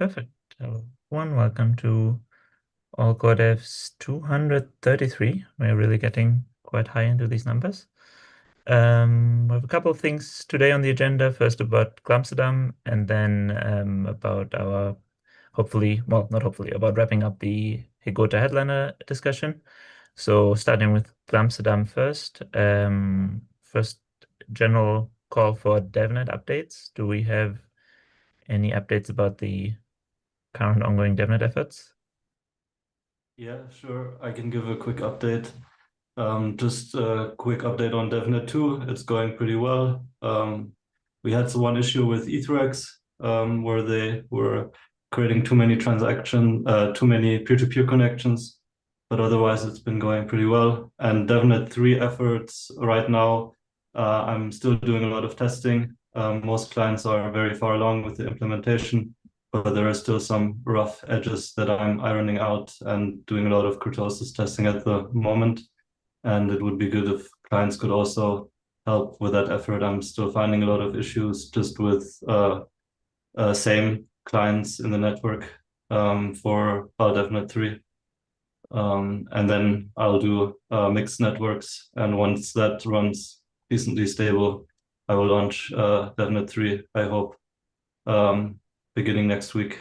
Perfect. Hello, everyone. Welcome to All Core Devs 233. We're really getting quite high into these numbers. We have a couple of things today on the agenda. First about Amsterdam, and then about our about wrapping up the Hegota headliner discussion. So starting with Amsterdam first. First general call for DevNet updates. Do we have any updates about the current ongoing DevNet efforts? Yeah, sure. I can give a quick update. Just a quick update on DevNet 2. It's going pretty well. We had one issue with Ethrex, where they were creating too many peer-to-peer connections, but otherwise it's been going pretty well. And DevNet 3 efforts right now, I'm still doing a lot of testing. Most clients are very far along with the implementation, but there are still some rough edges that I'm ironing out and doing a lot of kurtosis testing at the moment. And it would be good if clients could also help with that effort. I'm still finding a lot of issues just with same clients in the network for our DevNet 3. And then I'll do mixed networks. And once that runs decently stable, I will launch DevNet 3, I hope, beginning next week.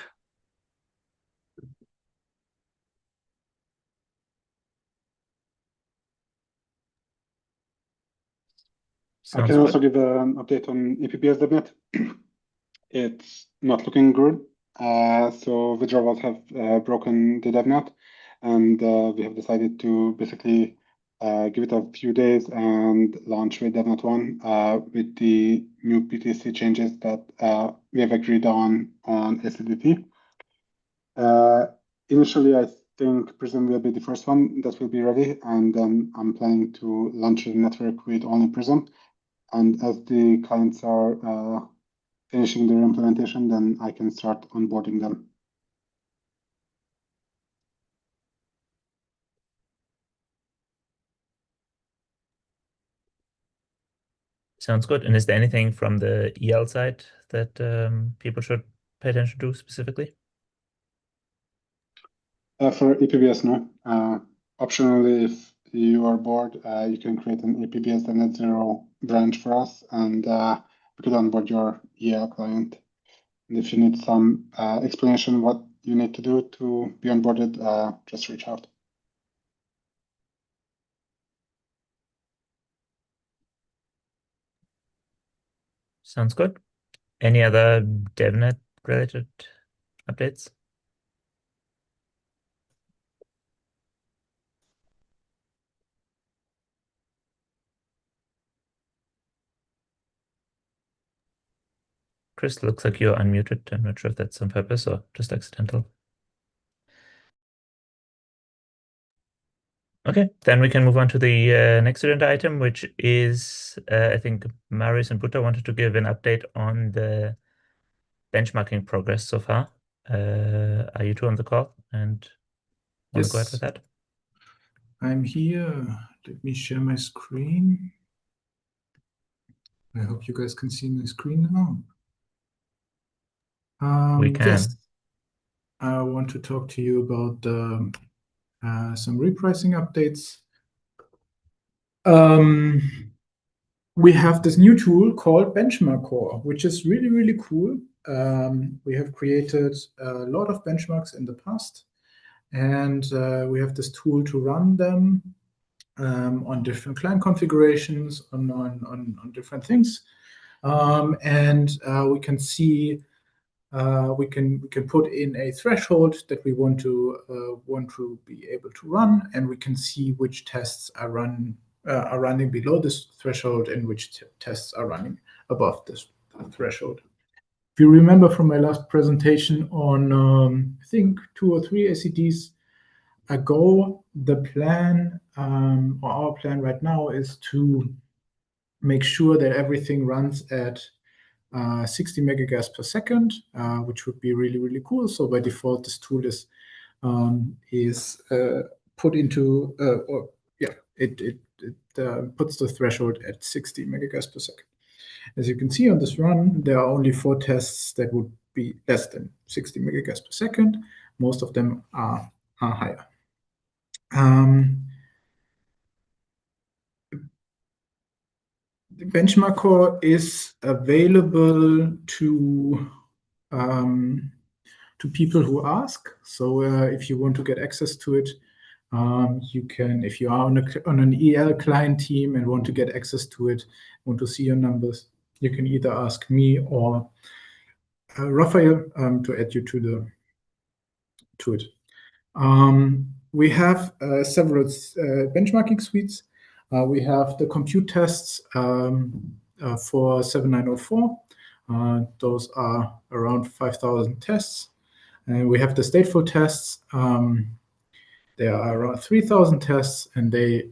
I can also give an update on EPBS DevNet. It's not looking good. So withdrawals have broken the DevNet, and we have decided to basically give it a few days and launch with DevNet 1 with the new PTC changes that we have agreed on ACDE. Initially, I think Prism will be the first one that will be ready, and then I'm planning to launch the network with only Prism. And as the clients are finishing their implementation, then I can start onboarding them. Sounds good. And is there anything from the EL side that people should pay attention to specifically? For EPBS, no. Optionally, if you are bored, you can create an EPBS DevNet 0 branch for us, and we could onboard your EL client. And if you need some explanation what you need to do to be onboarded, just reach out. Sounds good. Any other DevNet related updates? Chris, looks like you're unmuted. I'm not sure if that's on purpose or just accidental. Okay, then we can move on to the next agenda item, which is, I think Marius and Buta wanted to give an update on the benchmarking progress so far. Are you two on the call and want to go ahead with that? I'm here. Let me share my screen. I hope you guys can see my screen now. We can. Yes, I want to talk to you about some repricing updates. We have this new tool called Benchmark Core, which is really, really cool. We have created a lot of benchmarks in the past, and we have this tool to run them on different client configurations, on different things. And we can see we can put in a threshold that we want to be able to run, and we can see which tests are running below this threshold and which tests are running above this threshold. If you remember from my last presentation on I think 2 or 3 ACDs ago, the plan or our plan right now is to make sure that everything runs at 60 megagas per second, which would be really, really cool. So by default, this tool is put into, it puts the threshold at 60 megagas per second. As you can see on this run, there are only 4 tests that would be less than 60 megagas per second. Most of them are higher. The benchmark core is available to people who ask. So if you want to get access to it, you can, if you are on an EL client team and want to get access to it, want to see your numbers, you can either ask me or Raphael to add you to it. We have several benchmarking suites. We have the compute tests for 7904. Those are around 5,000 tests. And we have the stateful tests. There are around 3,000 tests, and they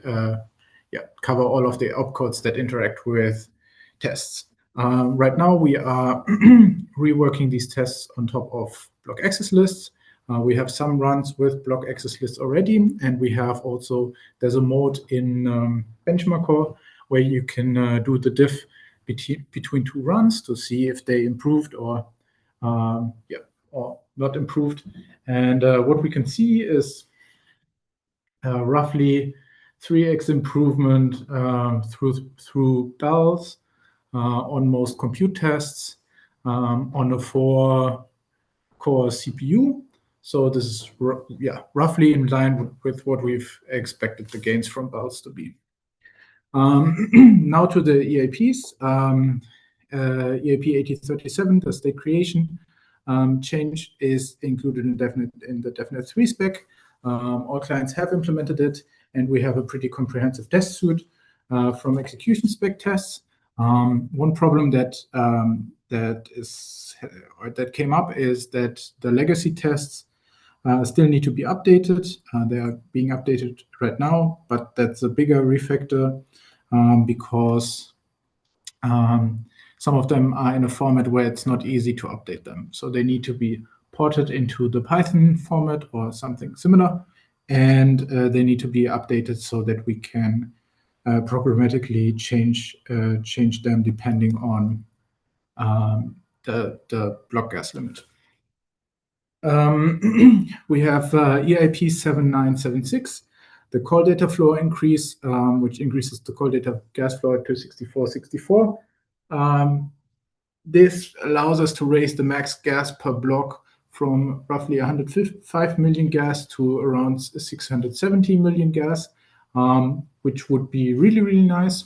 cover all of the opcodes that interact with tests. Right now, we are reworking these tests on top of block access lists. We have some runs with block access lists already, and we have also, there's a mode in benchmark core where you can do the diff between two runs to see if they improved or not improved. And what we can see is roughly 3x improvement through bells on most compute tests on a 4-core CPU. So this is roughly in line with what we've expected the gains from bells to be. Now to the EAPs. EAP 8037, the state creation change is included in the DevNet 3 spec. All clients have implemented it, and we have a pretty comprehensive test suite from execution spec tests. One problem that came up is that the legacy tests still need to be updated. They are being updated right now, but that's a bigger refactor because some of them are in a format where it's not easy to update them. So they need to be ported into the Python format or something similar, and they need to be updated so that we can programmatically change them depending on the block gas limit. We have EIP 7976, the call data flow increase, which increases the call data gas flow to 6464. This allows us to raise the max gas per block from roughly 105 million gas to around 670 million gas, which would be really, really nice.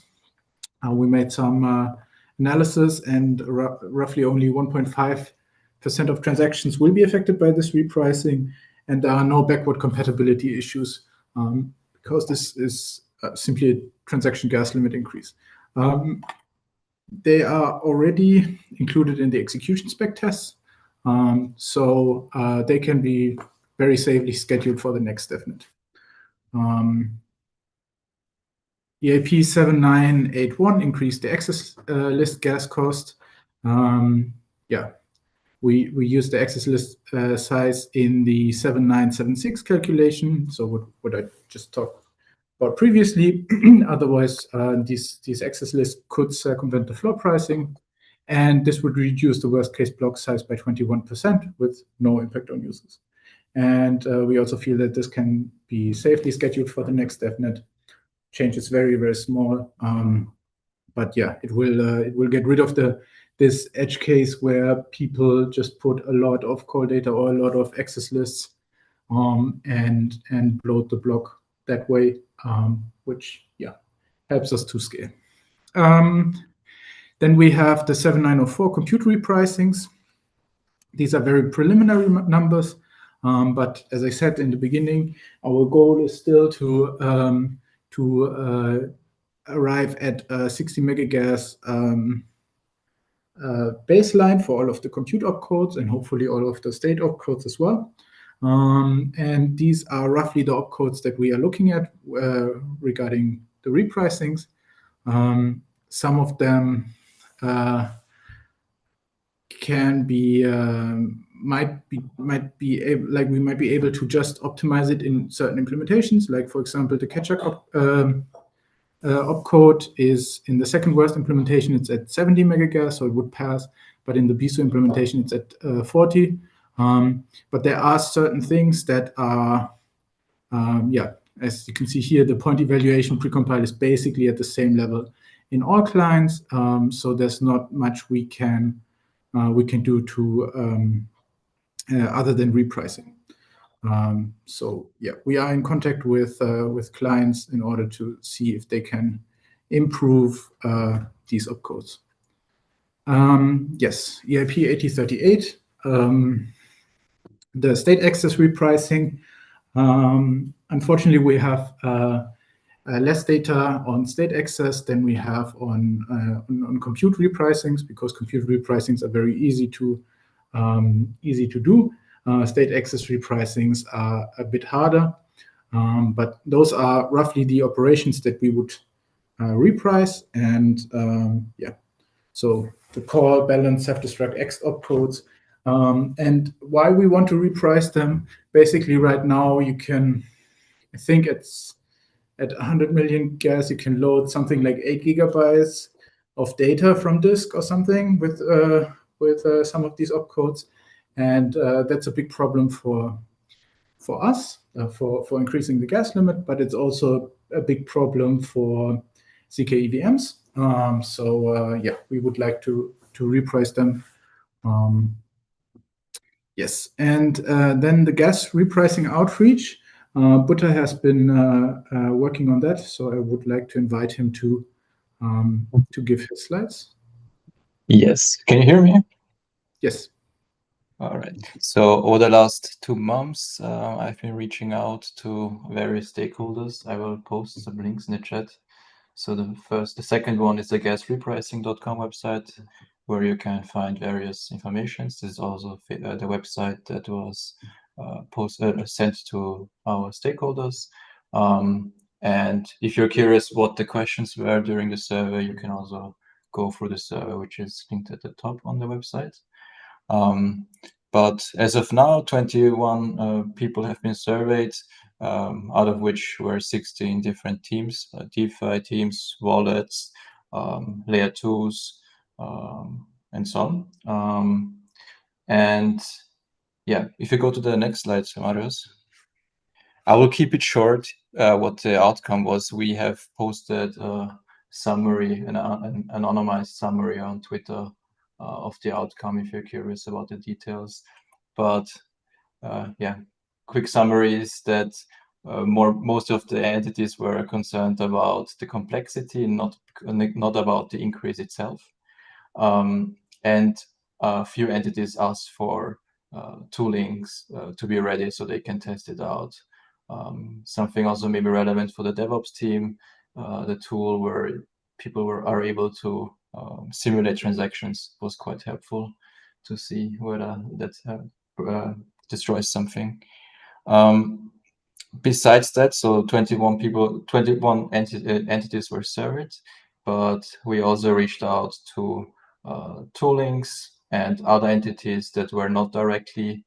We made some analysis, and roughly only 1.5% of transactions will be affected by this repricing, and there are no backward compatibility issues because this is simply a transaction gas limit increase. They are already included in the execution spec tests, so they can be very safely scheduled for the next DevNet. EIP 7981 increased the access list gas cost. We use the access list size in the 7976 calculation, so what I just talked about previously. Otherwise, these access lists could circumvent the floor pricing, and this would reduce the worst case block size by 21% with no impact on users. And we also feel that this can be safely scheduled for the next DevNet. Change is very, very small, but yeah, it will get rid of this edge case where people just put a lot of call data or a lot of access lists and load the block that way, which helps us to scale. Then we have the 7904 compute repricings. These are very preliminary numbers, but as I said in the beginning, our goal is still to arrive at a 60 megagas baseline for all of the compute opcodes and hopefully all of the state opcodes as well. And these are roughly the opcodes that we are looking at regarding the repricings. Some of them can be might be able, like we might be able to just optimize it in certain implementations, like for example the catch-up opcode is in the second worst implementation, it's at 70 megagas, so it would pass, but in the BISO implementation, it's at 40. But there are certain things that are, as you can see here, the point evaluation precompile is basically at the same level in all clients. So there's not much we can do to other than repricing. So yeah, we are in contact with clients in order to see if they can improve these opcodes. Yes, EIP 8038, the state access repricing. Unfortunately, we have less data on state access than we have on compute repricings, because compute repricings are very easy to do. State access repricings are a bit harder, but those are roughly the operations that we would reprice. And yeah, so the call, balance, self-destruct, X opcodes. And why we want to reprice them, basically right now you can, I think it's at 100 million gas, you can load something like 8 gigabytes of data from disk or something with some of these opcodes. And that's a big problem for us, for increasing the gas limit, but it's also a big problem for ZK EVMs. So yeah, we would like to reprice them. Yes, and then the gas repricing outreach. Butter has been working on that, so I would like to invite him to give his slides. Yes, can you hear me? Yes. All right. So over the last 2 months, I've been reaching out to various stakeholders. I will post some links in the chat. So the second one is the gasrepricing.com website, where you can find various informations. This is also the website that was sent to our stakeholders. And if you're curious what the questions were during the survey, you can also go through the survey, which is linked at the top on the website. But as of now, 21 people have been surveyed, out of which were 16 different teams, DeFi teams, wallets, layer 2s, and so on. And yeah, if you go to the next slide, Marius, I will keep it short. What the outcome was, we have posted a summary, an anonymized summary on Twitter of the outcome if you're curious about the details. But yeah, quick summary is that most of the entities were concerned about the complexity, not about the increase itself. And a few entities asked for toolings to be ready so they can test it out. Something also maybe relevant for the DevOps team, the tool where people are able to simulate transactions was quite helpful to see whether that destroys something. Besides that, so 21 entities were surveyed, but we also reached out to toolings and other entities that were not directly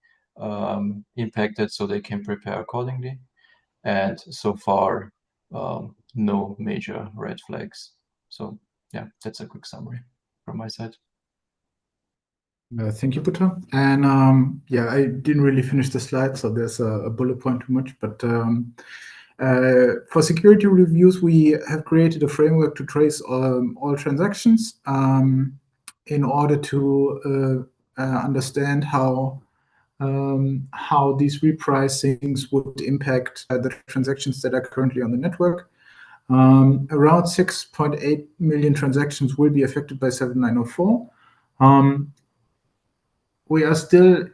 impacted, so they can prepare accordingly. And so far, no major red flags. So yeah, that's a quick summary from my side. Thank you, Butter. And yeah, I didn't really finish the slide, so there's a bullet point too much. But for security reviews, we have created a framework to trace all transactions in order to understand how these repricings would impact the transactions that are currently on the network. Around 6.8 million transactions will be affected by 7904. We are still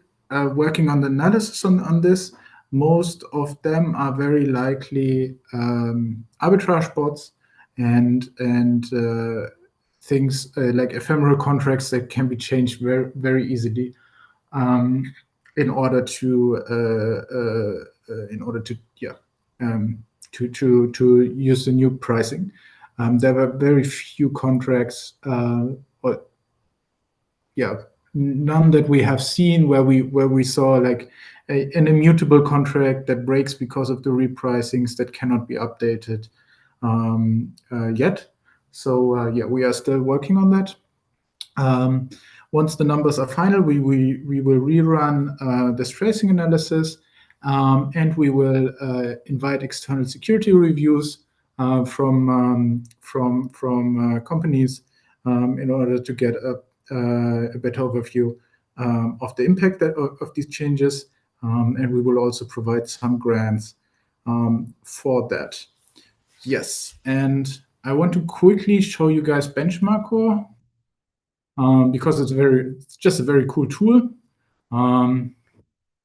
working on the analysis on this. Most of them are very likely arbitrage bots and things like ephemeral contracts that can be changed very, very easily in order to use the new pricing. There were very few contracts, none that we have seen where we saw like an immutable contract that breaks because of the repricings that cannot be updated yet. So yeah, we are still working on that. once the numbers are final, we will rerun this tracing analysis, and we will invite external security reviews from companies in order to get a better overview of the impact of these changes, and we will also provide some grants for that. Yes, and I want to quickly show you guys Benchmark Core because it's just a very cool tool.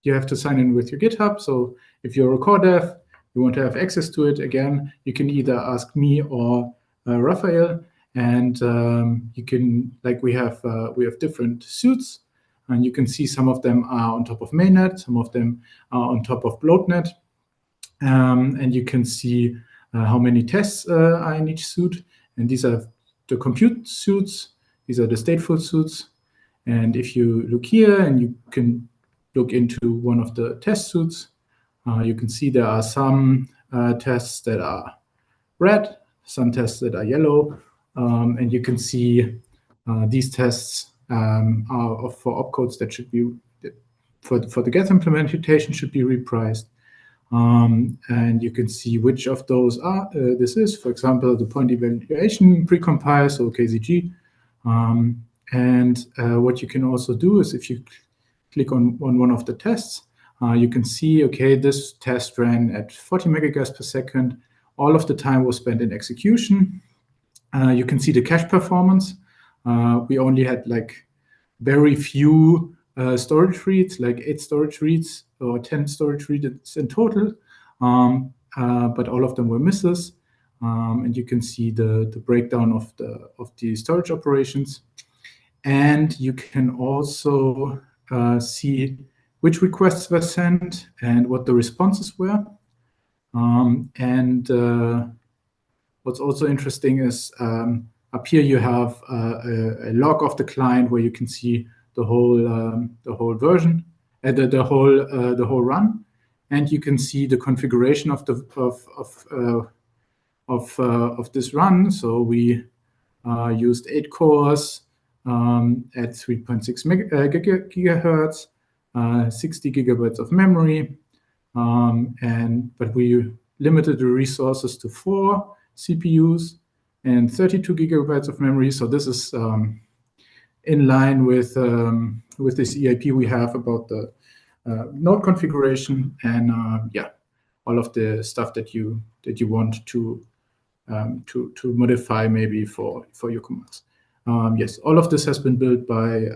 You have to sign in with your GitHub. So if you're a core dev, you want to have access to it, again, you can either ask me or Raphael, and you can, like, we have different suits, and you can see some of them are on top of mainnet, some of them are on top of bloatnet, and you can see how many tests are in each suit. And these are the compute suits. These are the stateful suits. And if you look here and you can look into one of the test suits, you can see there are some tests that are red, some tests that are yellow. And you can see these tests are for opcodes that should be, for the Geth implementation, should be repriced. And you can see which of those this is. For example, the point evaluation precompile, so KZG. And what you can also do is, if you click on one of the tests, you can see, okay, this test ran at 40 megagas per second. All of the time was spent in execution. You can see the cache performance. We only had like very few storage reads, like 8 storage reads or 10 storage reads in total, but all of them were misses. And you can see the breakdown of the storage operations. And you can also see which requests were sent and what the responses were. And what's also interesting is up here you have a log of the client where you can see the whole version, the whole run, and you can see the configuration of this run. So we used 8 cores at 3.6 gigahertz, 60 gigabytes of memory, but we limited the resources to 4 CPUs and 32 gigabytes of memory. So this is in line with this EIP we have about the node configuration and yeah, all of the stuff that you want to modify maybe for your commands. Yes, all of this has been built by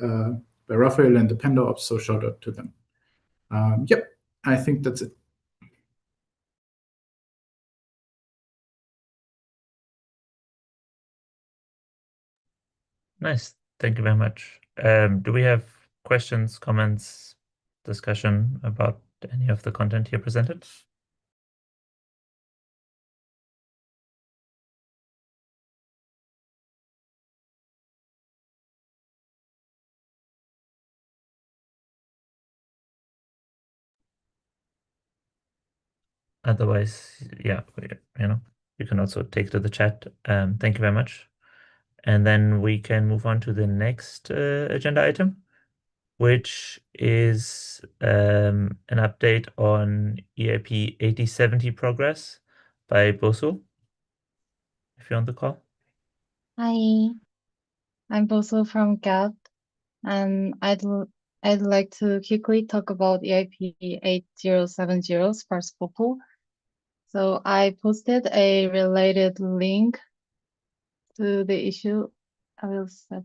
Raphael and the Panda Ops, so shout out to them. Yep, I think that's it. Nice. Thank you very much. Do we have questions, comments, discussion about any of the content here presented? Otherwise, yeah, you can also take to the chat. Thank you very much. And then we can move on to the next agenda item, which is an update on EIP 8070 progress by Boso, if you're on the call. Hi, I'm Boso from GAP, and I'd like to quickly talk about EIP 8070 sparse pool. So I posted a related link to the issue. I will set.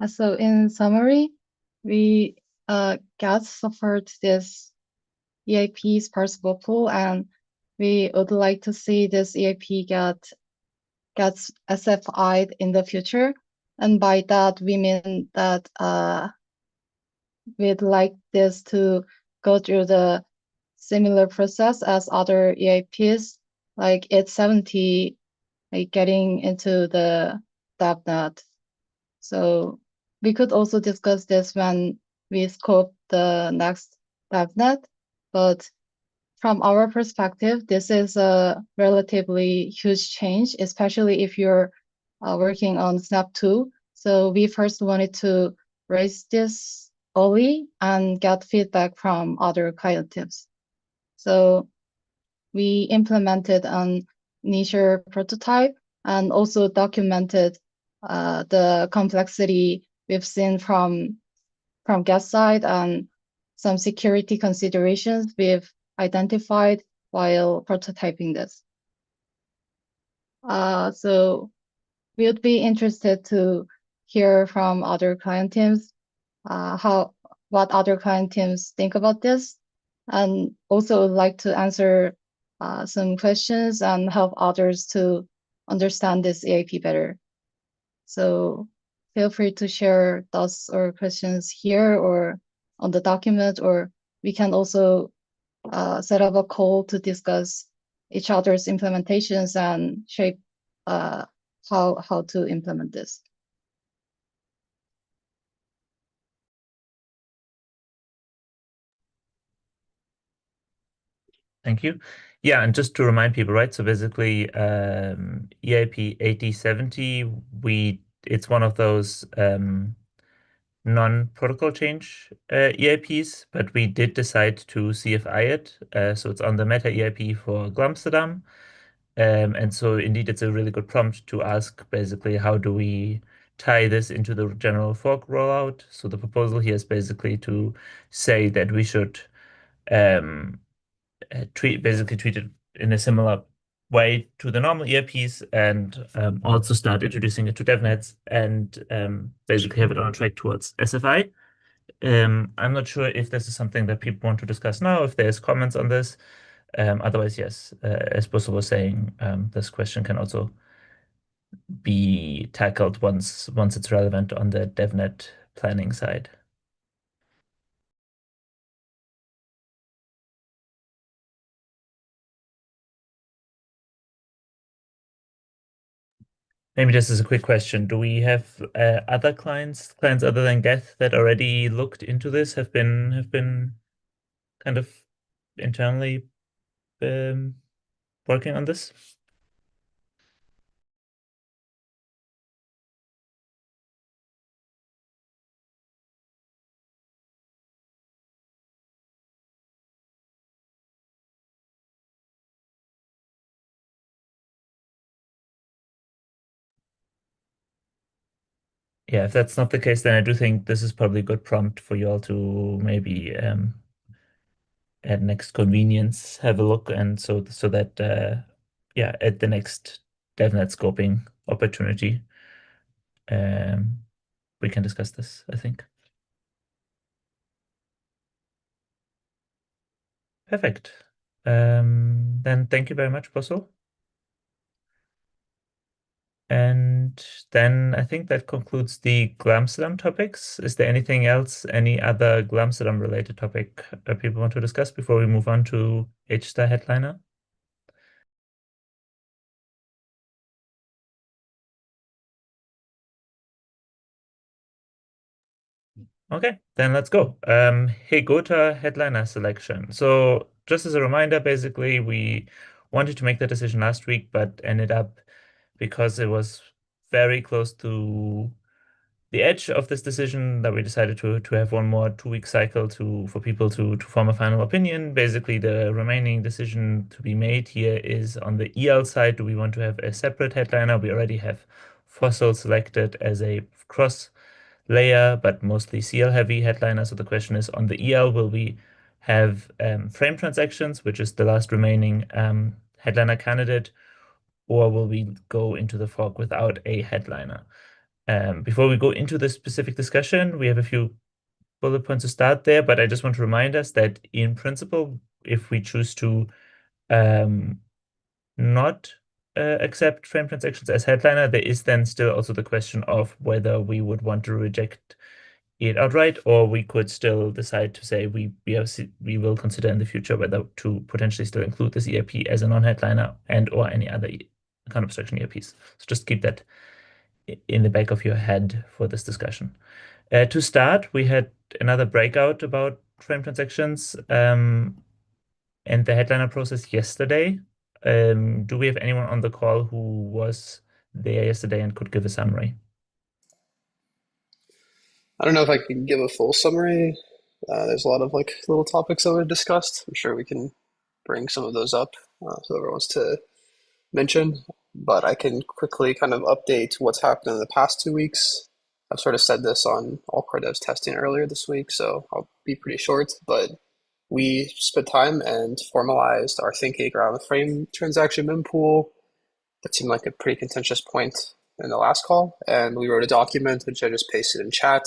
So in summary, we GAT suffered this EIP sparse pool, and we would like to see this EIP gets SFI'd in the future. And by that, we mean that we'd like this to go through the similar process as other EIPs, like 870, like getting into the DevNet. So we could also discuss this when we scope the next DevNet, but from our perspective, this is a relatively huge change, especially if you're working on Snap 2. So we first wanted to raise this early and get feedback from other client teams. So we implemented an initial prototype and also documented the complexity we've seen from guest side and some security considerations we've identified while prototyping this. So we would be interested to hear from other client teams, what other client teams think about this, and also would like to answer some questions and help others to understand this EAP better. So feel free to share thoughts or questions here or on the document, or we can also set up a call to discuss each other's implementations and shape how to implement this. Thank you. Yeah, and just to remind people, right? So basically, EIP 8070, it's one of those non-protocol change EIPs, but we did decide to CFI it. So it's on the meta EIP for Glamsterdam. And so indeed, it's a really good prompt to ask basically, how do we tie this into the general fork rollout? So the proposal here is basically to say that we should treat it in a similar way to the normal ERPs and also start introducing it to DevNets and basically have it on track towards SFI. I'm not sure if this is something that people want to discuss now, if there's comments on this. Otherwise, yes, as Bosso was saying, this question can also be tackled once it's relevant on the DevNet planning side. Maybe just as a quick question, do we have other clients other than Geth that already looked into this, have been kind of internally working on this? Yeah, if that's not the case, then I do think this is probably a good prompt for you all to maybe at next convenience have a look, and so that yeah, at the next DevNet scoping opportunity, we can discuss this, I think. Perfect. Then thank you very much, Bosso. And then I think that concludes the Glamsterdam topics. Is there anything else, any other Glamsterdam related topic people want to discuss before we move on to H-Star Headliner? Okay, then let's go. Hegota Headliner selection. So just as a reminder, basically, we wanted to make the decision last week, but ended up, because it was very close to the edge of this decision, that we decided to have one more 2-week cycle for people to form a final opinion. Basically, the remaining decision to be made here is on the EL side. Do we want to have a separate headliner? We already have Fossil selected as a cross layer, but mostly CL heavy headliner. So the question is, on the EL, will we have frame transactions, which is the last remaining headliner candidate, or will we go into the fork without a headliner? Before we go into the specific discussion, we have a few bullet points to start there, but I just want to remind us that in principle, if we choose to not accept frame transactions as headliner, there is then still also the question of whether we would want to reject it outright, or we could still decide to say we will consider in the future whether to potentially still include this ERP as a non-headliner and or any other kind of abstraction ERPs. So just keep that in the back of your head for this discussion. To start, we had another breakout about frame transactions, and the headliner process yesterday. Do we have anyone on the call who was there yesterday and could give a summary? I don't know if I can give a full summary. There's a lot of like little topics that were discussed. I'm sure we can bring some of those up so whoever wants to mention, but I can quickly kind of update what's happened in the past 2 weeks. I've sort of said this on all core devs testing earlier this week, so I'll be pretty short, but we spent time and formalized our thinking around the frame transaction mempool. That seemed like a pretty contentious point in the last call, and we wrote a document which I just pasted in chat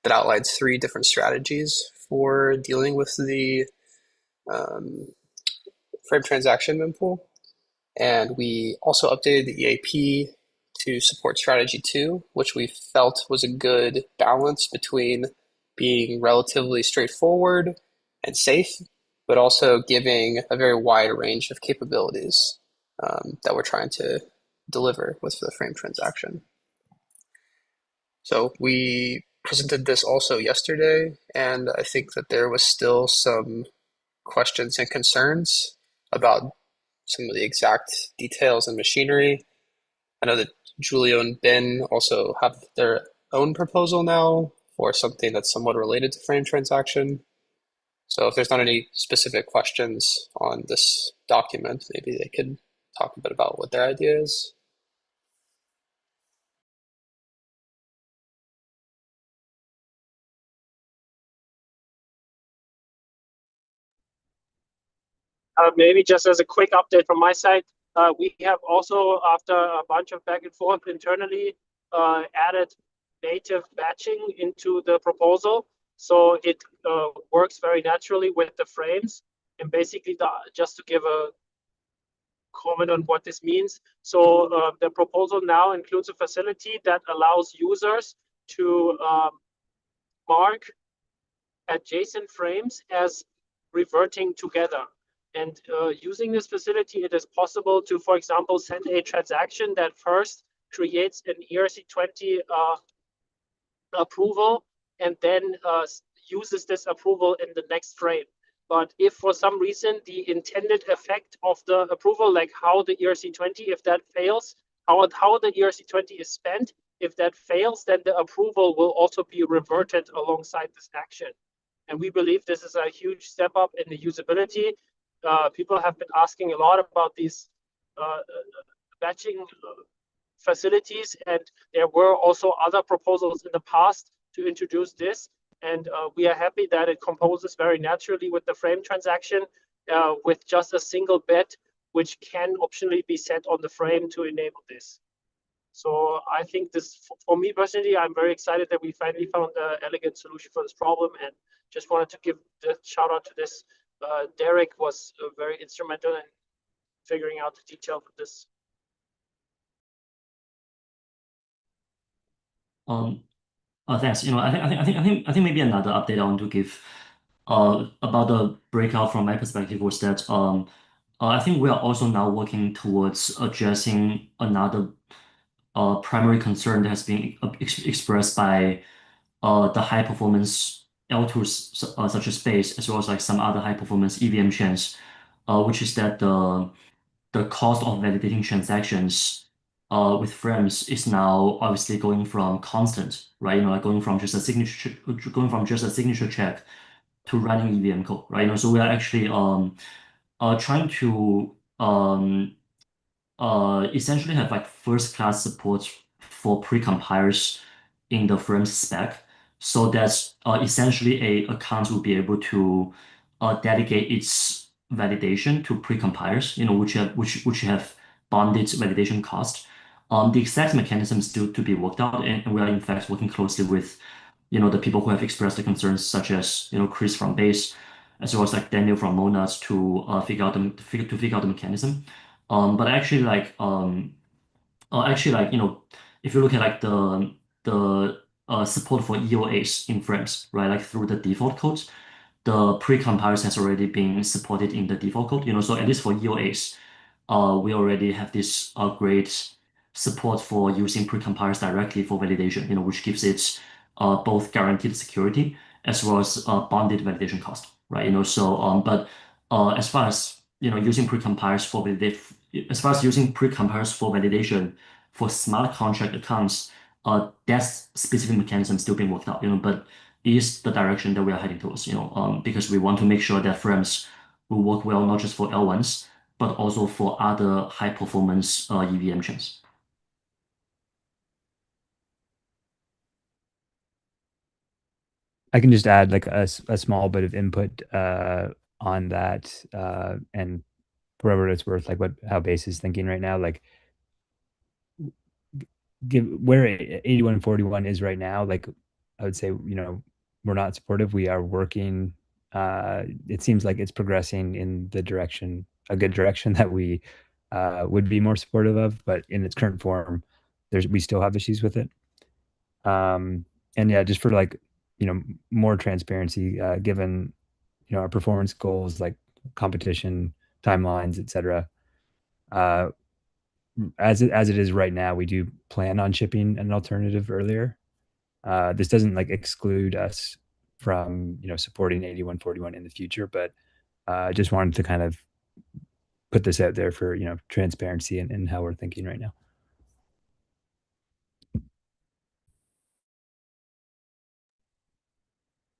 that outlines 3 different strategies for dealing with the frame transaction mempool. And we also updated the EAP to support strategy 2, which we felt was a good balance between being relatively straightforward and safe, but also giving a very wide range of capabilities that we're trying to deliver with the frame transaction. So we presented this also yesterday, and I think that there was still some questions and concerns about some of the exact details and machinery. I know that Julio and Ben also have their own proposal now for something that's somewhat related to frame transaction. So if there's not any specific questions on this document, maybe they could talk a bit about what their idea is. Maybe just as a quick update from my side, we have also, after a bunch of back and forth internally, added native batching into the proposal. So it works very naturally with the frames. And basically, just to give a comment on what this means. So the proposal now includes a facility that allows users to mark adjacent frames as reverting together. And using this facility, it is possible to, for example, send a transaction that first creates an ERC20 approval and then uses this approval in the next frame. But if for some reason the intended effect of the approval, like how the ERC20, if that fails, how the ERC20 is spent, if that fails, then the approval will also be reverted alongside this action. And we believe this is a huge step up in the usability. People have been asking a lot about these batching facilities, and there were also other proposals in the past to introduce this. And we are happy that it composes very naturally with the frame transaction with just a single bet, which can optionally be set on the frame to enable this. So I think this, for me personally, I'm very excited that we finally found an elegant solution for this problem, and just wanted to give the shout out to this. Derek was very instrumental in figuring out the detail for this. Thanks. I think maybe another update I want to give about the breakout from my perspective was that I think we are also now working towards addressing another primary concern that has been expressed by the high performance L2s such as Space, as well as like some other high performance EVM chains, which is that the cost of validating transactions with frames is now obviously going from constant, right? Like going from just a signature check to running EVM code, right? So we are actually trying to essentially have like first class support for precompilers in the frames spec, so that essentially a account will be able to delegate its validation to precompilers, which have bonded validation cost. The exact mechanism is still to be worked out, and we are in fact working closely with the people who have expressed the concerns, such as Chris from Base, as well as like Daniel from Monads, to figure out the mechanism. But actually, if you look at like the support for EOAs in frames, right, like through the default codes, the pre-compilers has already been supported in the default code. So at least for EOAs, we already have this great support for using pre-compilers directly for validation, which gives it both guaranteed security as well as bonded validation cost, right? But as far as using precompilers for validation for smart contract accounts, that specific mechanism still being worked out, but it is the direction that we are heading towards, because we want to make sure that frames will work well not just for L1s, but also for other high performance EVM chains. I can just add like a small bit of input on that, and for whatever it's worth, like how Base is thinking right now, like where 8141 is right now, like I would say, we're not supportive. We are working. It seems like it's progressing in a good direction that we would be more supportive of, but in its current form, we still have issues with it. And yeah, just for like, more transparency, given, our performance goals, like competition, timelines, etc. As it is right now, we do plan on shipping an alternative earlier. This doesn't like exclude us from, supporting 8141 in the future, but just wanted to kind of put this out there for, transparency and how we're thinking right now.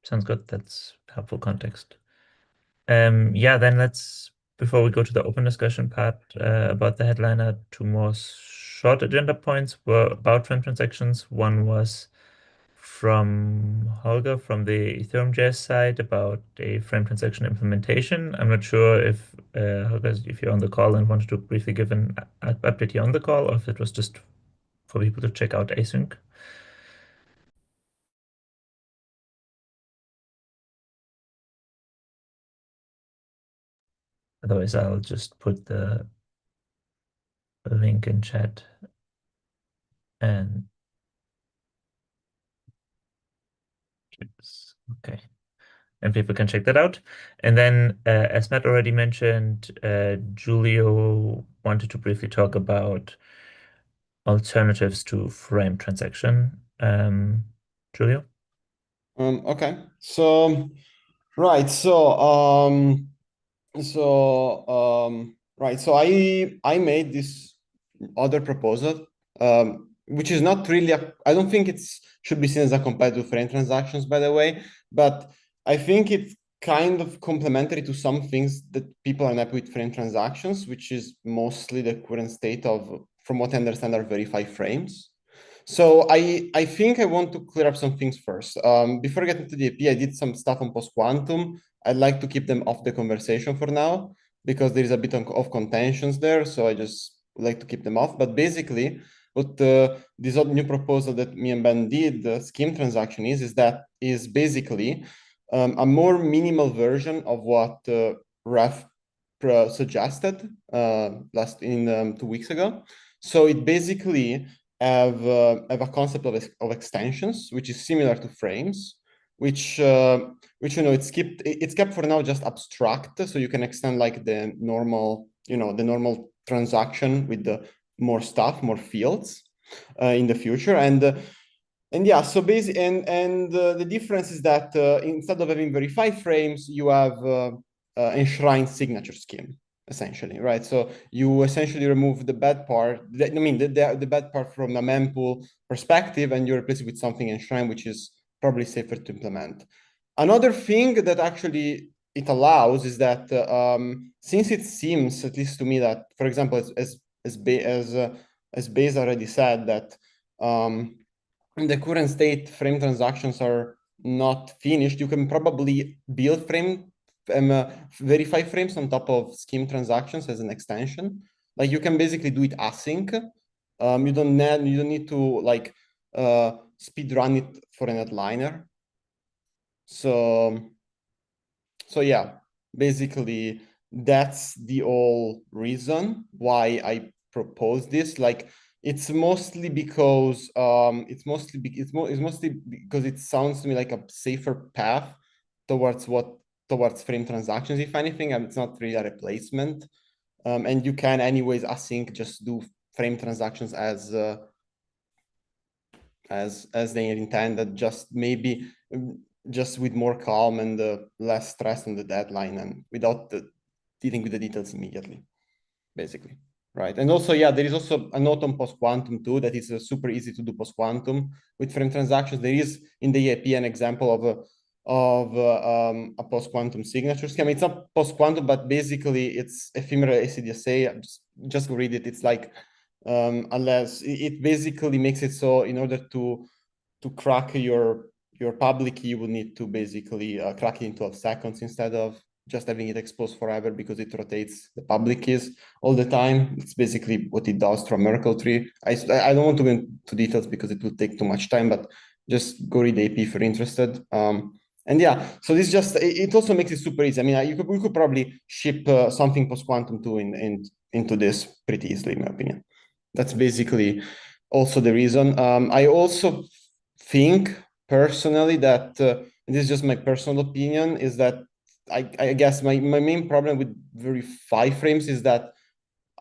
Sounds good. That's helpful context. Yeah, then before we go to the open discussion part about the headliner, two more short agenda points were about frame transactions. One was from Holger from the Ethereum.js side about a frame transaction implementation. I'm not sure if Holger, if you're on the call and wanted to briefly give an update here on the call, or if it was just for people to check out async. Otherwise, I'll just put the link in chat and okay. And people can check that out. And then, as Matt already mentioned, Julio wanted to briefly talk about alternatives to frame transaction. Julio? Okay. So, right. So, I made this other proposal, which is not really I don't think should be seen as a competitor to frame transactions, by the way, but I think it's kind of complementary to some things that people are happy with frame transactions, which is mostly the current state of, from what I understand, are verified frames. So I think I want to clear up some things first. Before getting to the AP, I did some stuff on post-quantum. I'd like to keep them off the conversation for now, because there is a bit of contentions there. So I just like to keep them off. But basically, what this new proposal that me and Ben did, the scheme transaction is basically a more minimal version of what Ref suggested 2 weeks ago. So it basically have a concept of extensions, which is similar to frames, which it's kept for now just abstract, so you can extend like the normal transaction with the more stuff, more fields in the future, and yeah, so basically, and the difference is that instead of having verified frames, you have enshrined signature scheme, essentially, right? So you essentially remove the bad part, the bad part from the mempool perspective, and you replace it with something enshrined, which is probably safer to implement. Another thing that actually it allows is that since it seems, at least to me, that, for example, as Base already said, that in the current state, frame transactions are not finished, you can probably build verify frames on top of scheme transactions as an extension. Like you can basically do it async. You don't need to like speed run it for an headliner. So yeah, basically that's the whole reason why I propose this. Like it's mostly because it sounds to me like a safer path towards frame transactions, if anything, and it's not really a replacement. And you can anyways async just do frame transactions as they intended, just maybe just with more calm and less stress on the deadline, and without dealing with the details immediately, basically. Right. And also, yeah, there is also a note on post-quantum too, that is super easy to do post-quantum with frame transactions. There is in the EIP an example of a post-quantum signature scheme. It's not post-quantum, but basically it's ephemeral ACDSA. Just read it. It's like, unless it basically makes it so in order to crack your public key, you will need to basically crack it in 12 seconds instead of just having it exposed forever, because it rotates the public keys all the time. It's basically what it does through a Merkle tree. I don't want to go into details because it will take too much time, but just go read the AP if you're interested. And yeah, so this just, it also makes it super easy. I mean, we could probably ship something post-quantum too into this pretty easily, in my opinion. That's basically also the reason. I also think personally that, this is just my personal opinion, is that I guess my main problem with very 5 frames is that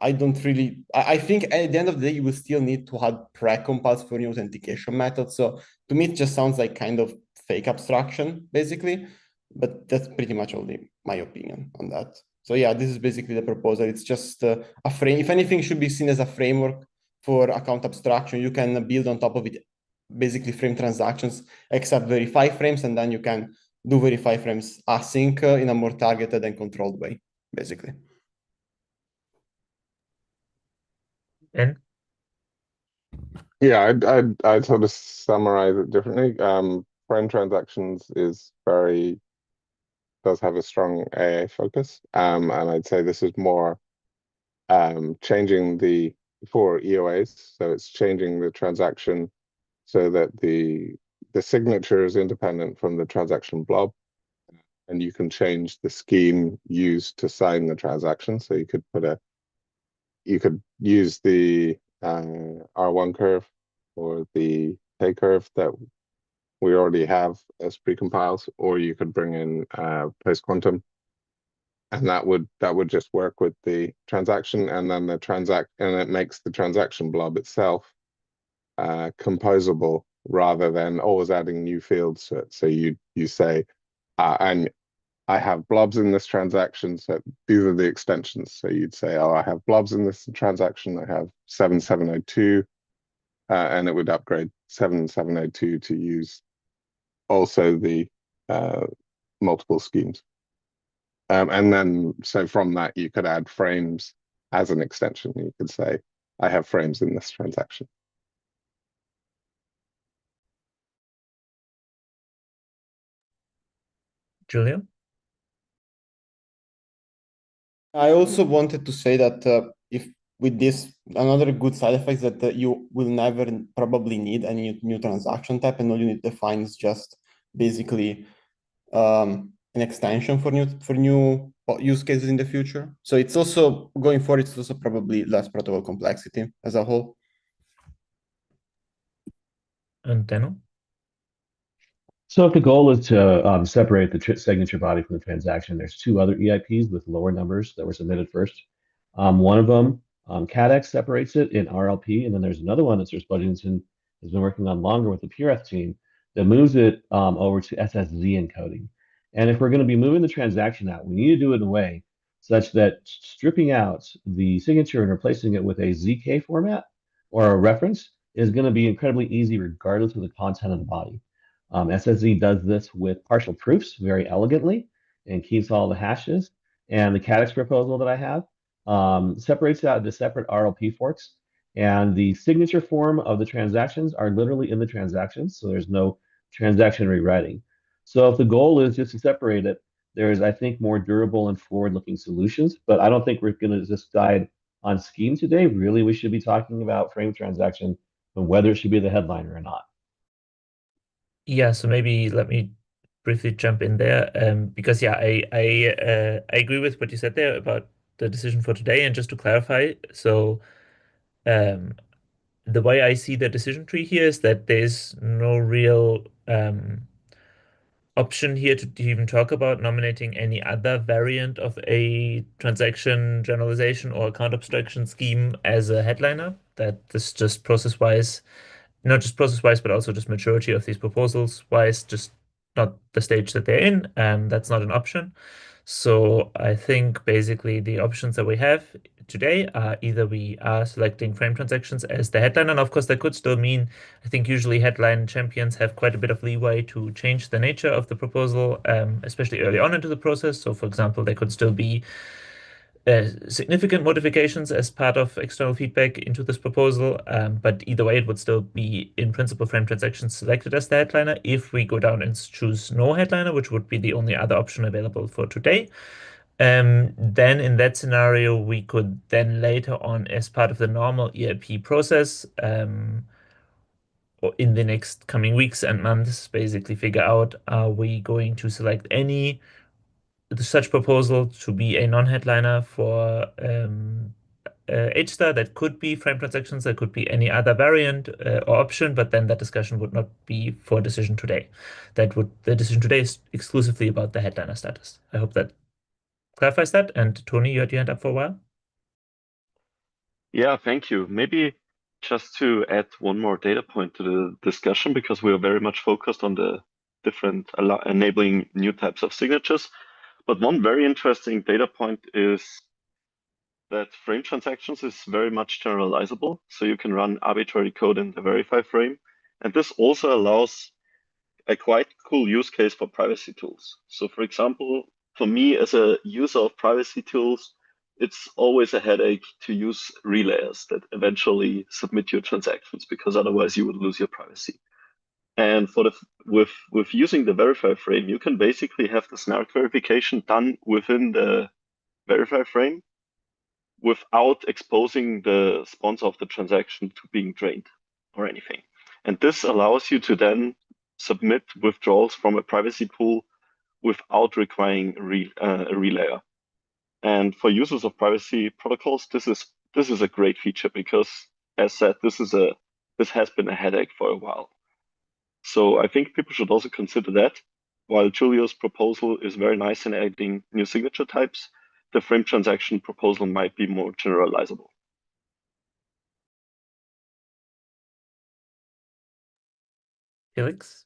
I don't really, I think at the end of the day, you will still need to have pre-compiled for new authentication methods. So to me, it just sounds like kind of fake abstraction, basically. But that's pretty much only my opinion on that. So yeah, this is basically the proposal. It's just a frame. If anything, should be seen as a framework for account abstraction. You can build on top of it basically frame transactions, except verify frames, and then you can do verify frames async in a more targeted and controlled way, basically. And yeah, I'd sort of summarize it differently. Frame transactions does have a strong AA focus, and I'd say this is more changing for EOAs, so it's changing the transaction so that the signature is independent from the transaction blob, and you can change the scheme used to sign the transaction. So you could use the R1 curve or the K curve that we already have as precompiles, or you could bring in post-quantum, and that would just work with the transaction, and then it makes the transaction blob itself composable rather than always adding new fields to it. So you say, and I have blobs in this transaction, so these are the extensions. So you'd say, oh, I have blobs in this transaction, I have 7702, and it would upgrade 7702 to use also the multiple schemes. And then, so from that, you could add frames as an extension. You could say, I have frames in this transaction. Julia? I also wanted to say that if with this, another good side effect is that you will never probably need any new transaction type, and all you need to define is just basically an extension for new use cases in the future. So it's also, going forward, it's also probably less protocol complexity as a whole. And Daniel? So if the goal is to separate the signature body from the transaction, there's 2 other EIPs with lower numbers that were submitted first. One of them, CADEX, separates it in RLP, and then there's another one that Sir Spudgeonson has been working on longer with the PureF team that moves it over to SSZ encoding. And if we're going to be moving the transaction out, we need to do it in a way such that stripping out the signature and replacing it with a ZK format or a reference is going to be incredibly easy regardless of the content of the body. SSZ does this with partial proofs very elegantly and keeps all the hashes. And the CADEX proposal that I have separates out into separate RLP forks. And the signature form of the transactions are literally in the transactions. So there's no transaction rewriting. So if the goal is just to separate it, there's, I think, more durable and forward-looking solutions. But I don't think we're going to just guide on scheme today. Really, we should be talking about frame transaction and whether it should be the headliner or not. Yeah, so maybe let me briefly jump in there, because yeah, I agree with what you said there about the decision for today. And just to clarify, so the way I see the decision tree here is that there's no real option here to even talk about nominating any other variant of a transaction generalization or account abstraction scheme as a headliner. That this just process-wise, not just process-wise, but also just maturity of these proposals-wise, just not the stage that they're in, and that's not an option. So I think basically the options that we have today are either we are selecting frame transactions as the headline, and of course that could still mean, I think usually headline champions have quite a bit of leeway to change the nature of the proposal, especially early on into the process. So for example, there could still be significant modifications as part of external feedback into this proposal, but either way, it would still be in principle frame transactions selected as the headliner. If we go down and choose no headliner, which would be the only other option available for today, then in that scenario, we could then later on, as part of the normal EIP process, or in the next coming weeks and months, basically figure out, are we going to select any such proposal to be a non-headliner for HSTAR? That could be frame transactions, that could be any other variant or option, but then that discussion would not be for decision today. The decision today is exclusively about the headliner status. I hope that clarifies that. And Tony, you had your hand up for a while. Yeah, thank you. Maybe just to add one more data point to the discussion, because we are very much focused on the different enabling new types of signatures. But one very interesting data point is that frame transactions is very much generalizable. So you can run arbitrary code in the verify frame. And this also allows a quite cool use case for privacy tools. So for example, for me as a user of privacy tools, it's always a headache to use relayers that eventually submit your transactions, because otherwise you would lose your privacy. And with using the verify frame, you can basically have the snark verification done within the verify frame without exposing the sponsor of the transaction to being drained or anything. And this allows you to then submit withdrawals from a privacy pool without requiring a relayer. And for users of privacy protocols, this is a great feature, because, as said, this has been a headache for a while. So I think people should also consider that. While Julio's proposal is very nice in adding new signature types, the frame transaction proposal might be more generalizable. Felix?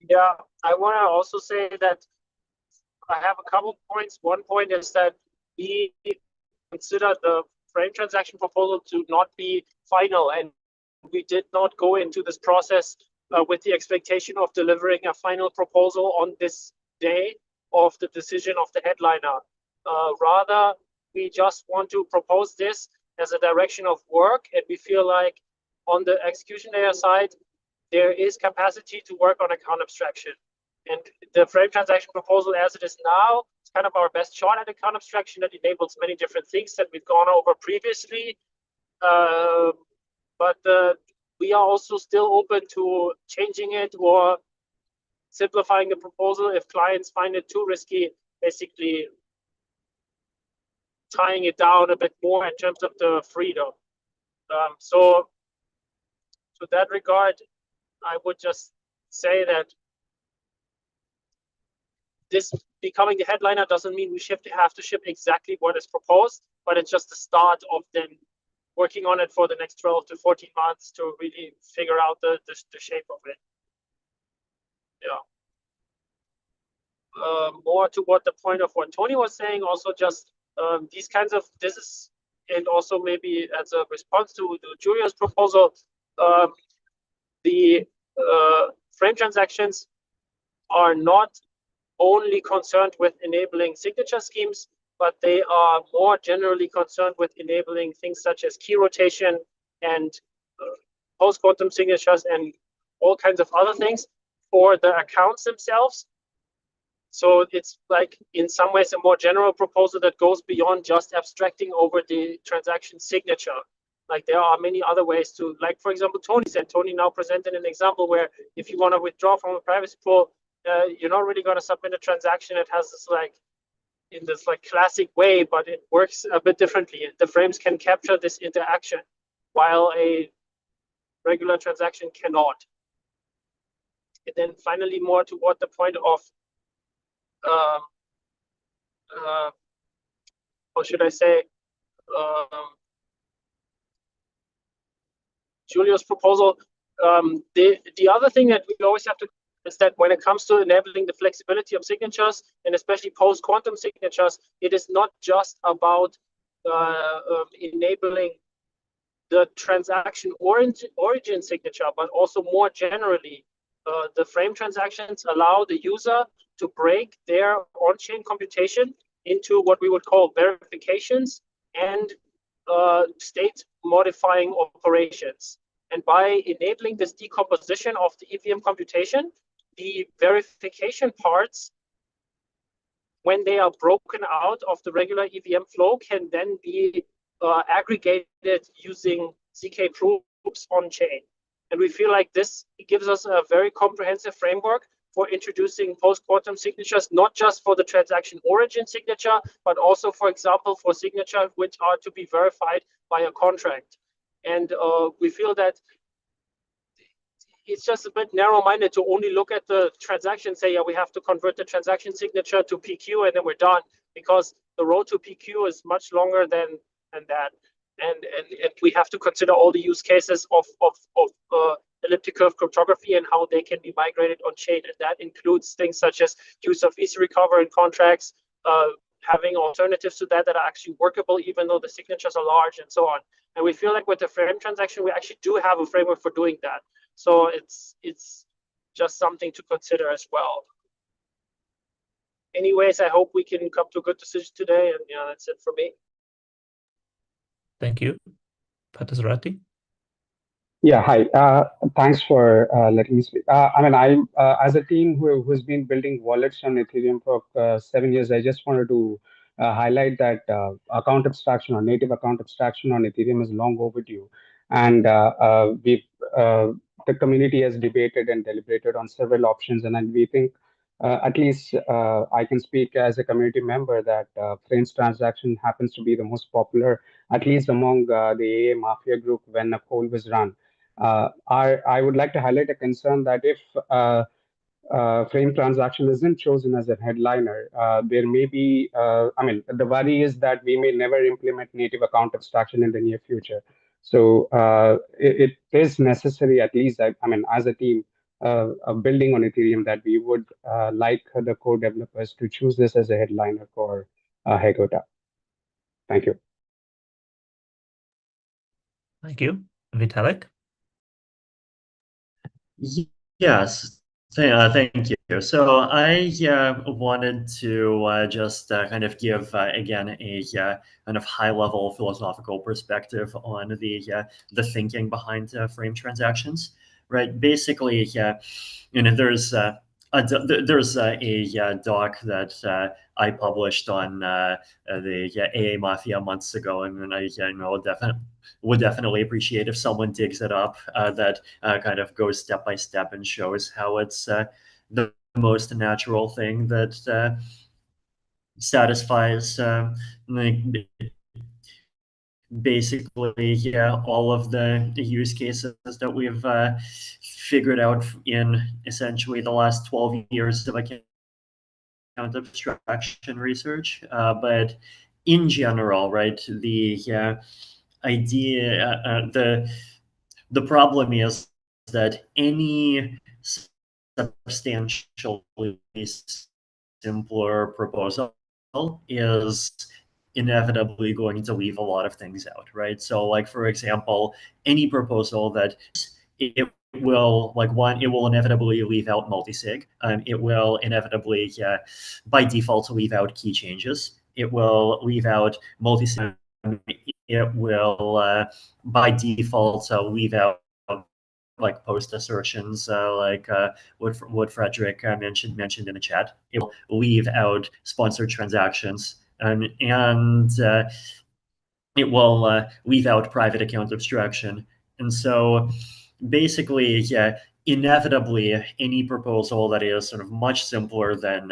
Yeah, I want to also say that I have a couple points. One point is that we consider the frame transaction proposal to not be final, and we did not go into this process with the expectation of delivering a final proposal on this day of the decision of the headliner. Rather, we just want to propose this as a direction of work, and we feel like on the execution layer side, there is capacity to work on account abstraction. And the frame transaction proposal as it is now, it's kind of our best shot at account abstraction that enables many different things that we've gone over previously. But we are also still open to changing it or simplifying the proposal if clients find it too risky, basically tying it down a bit more in terms of the freedom. So to that regard, I would just say that this becoming the headliner doesn't mean we have to ship exactly what is proposed, but it's just the start of then working on it for the next 12 to 14 months to really figure out the shape of it. Yeah. More to what the point of what Tony was saying, also just these kinds of, this is, and also maybe as a response to Julia's proposal, the frame transactions are not only concerned with enabling signature schemes, but they are more generally concerned with enabling things such as key rotation and post-quantum signatures and all kinds of other things for the accounts themselves. So it's like in some ways a more general proposal that goes beyond just abstracting over the transaction signature. Like there are many other ways to, like for example, Tony said, Tony now presented an example where if you want to withdraw from a privacy pool, you're not really going to submit a transaction that has this like in this like classic way, but it works a bit differently. The frames can capture this interaction while a regular transaction cannot. And then finally, more to what the point of or should I say Julio's proposal. The other thing that we always have to is that when it comes to enabling the flexibility of signatures, and especially post-quantum signatures, it is not just about enabling the transaction origin signature, but also more generally, the frame transactions allow the user to break their on-chain computation into what we would call verifications and state modifying operations. And by enabling this decomposition of the EVM computation, the verification parts, when they are broken out of the regular EVM flow, can then be aggregated using ZK proofs on chain. And we feel like this gives us a very comprehensive framework for introducing post-quantum signatures, not just for the transaction origin signature, but also, for example, for signatures which are to be verified by a contract. And we feel that it's just a bit narrow-minded to only look at the transaction, say, yeah, we have to convert the transaction signature to PQ and then we're done, because the road to PQ is much longer than that. And we have to consider all the use cases of elliptic curve cryptography and how they can be migrated on chain. And that includes things such as use of easy recovery in contracts, having alternatives to that are actually workable, even though the signatures are large and so on. And we feel like with the frame transaction, we actually do have a framework for doing that. So it's just something to consider as well. Anyways, I hope we can come to a good decision today. And that's it for me. Thank you. Patasarati? Yeah, hi. Thanks for letting me speak. I mean, I'm as a team who's been building wallets on Ethereum for 7 years. I just wanted to highlight that account abstraction or native account abstraction on Ethereum is long overdue, and the community has debated and deliberated on several options, and we think. At least I can speak as a community member that Frames transaction happens to be the most popular, at least among the AA Mafia group when a poll was run. I would like to highlight a concern that if frame transaction isn't chosen as a headliner, there may be, I mean, the worry is that we may never implement native account abstraction in the near future. So it is necessary, at least, I mean, as a team, building on Ethereum, that we would like the core developers to choose this as a headliner for Hegota. Thank you. Thank you. Vitalik? Yes, thank you. So I wanted to just kind of give again a kind of high-level philosophical perspective on the thinking behind frame transactions. Right, basically, there's a doc that I published on the AA Mafia months ago, and then I would definitely appreciate if someone digs it up. That kind of goes step by step and shows how it's the most natural thing that satisfies basically all of the use cases that we've figured out in essentially the last 12 years of account abstraction research. But in general, right, the idea, the problem is that any substantially simpler proposal is inevitably going to leave a lot of things out, right? So, like, for example, any proposal that it will, like, it will inevitably leave out multisig. It will inevitably, by default, leave out key changes. It will leave out multisig. It will, by default, leave out like post assertions, like what Frederick mentioned in the chat. It will leave out sponsored transactions, and it will leave out private account abstraction. And so basically, inevitably, any proposal that is sort of much simpler than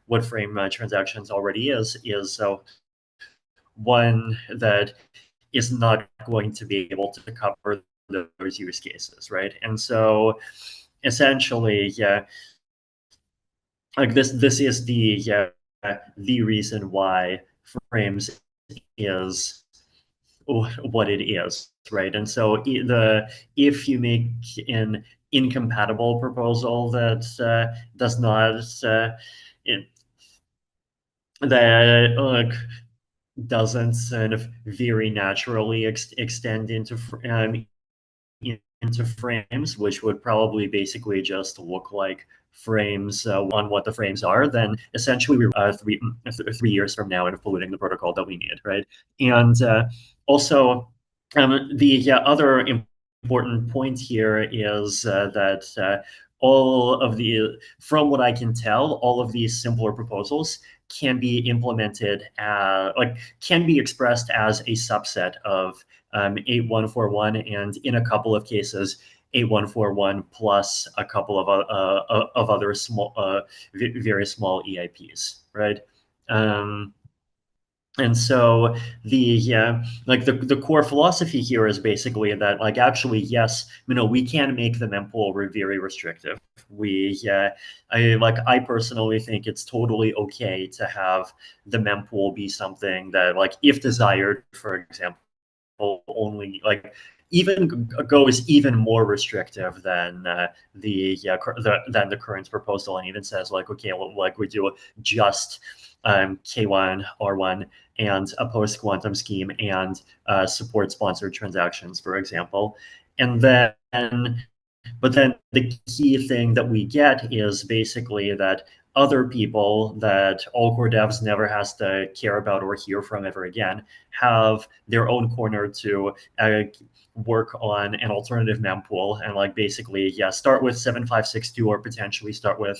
what frame transactions already is one that is not going to be able to cover those use cases, right? And so essentially, like this is the reason why frames is what it is, right? And so if you make an incompatible proposal that does not that doesn't kind of very naturally extend into frames, which would probably basically just look like frames on what the frames are, then essentially we're 3 years from now and polluting the protocol that we need, right? And also, the other important point here is that all of the, from what I can tell, all of these simpler proposals can be implemented, can be expressed as a subset of 8141, and in a couple of cases, 8141 plus a couple of other small, very small EIPs, right? And so the core philosophy here is basically that, like, actually, yes, we can make the mempool very restrictive. I personally think it's totally okay to have the mempool be something that, like, if desired, for example, only even goes even more restrictive than than the current proposal, and even says, like, okay, well, like, we do just K1, R1, and a post-quantum scheme, and support sponsored transactions, for example. And then, but then the key thing that we get is basically that other people that all core devs never has to care about or hear from ever again have their own corner to work on an alternative mempool, and, like, basically, start with 7562 or potentially start with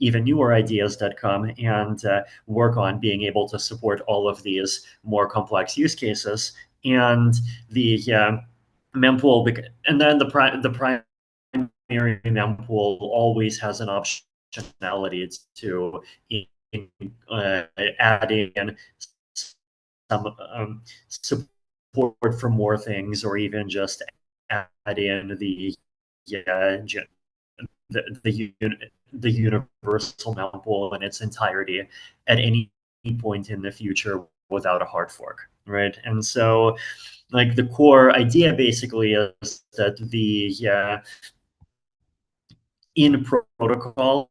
even newer ideas that come, and work on being able to support all of these more complex use cases. And the mempool, and then the primary mempool always has an optionality to add in some support for more things, or even just add in the universal mempool in its entirety at any point in the future without a hard fork, right? And so, like, the core idea basically is that the in protocol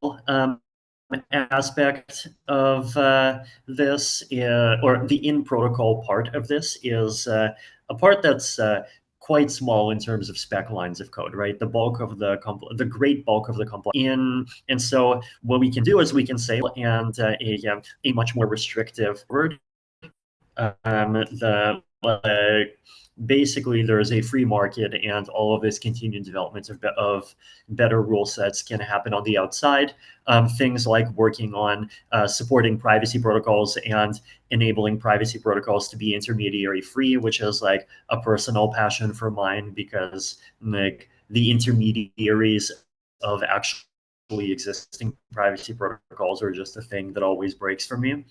aspect of this, or the in protocol part of this, is a part that's quite small in terms of spec lines of code, right? The bulk of the great bulk of the complex and so what we can do is we can say, and a much more restrictive word, basically there's a free market, and all of this continued development of better rule sets can happen on the outside. Things like working on supporting privacy protocols and enabling privacy protocols to be intermediary free, which is, like, a personal passion for mine, because, like, the intermediaries of actually existing privacy protocols are just a thing that always breaks for me.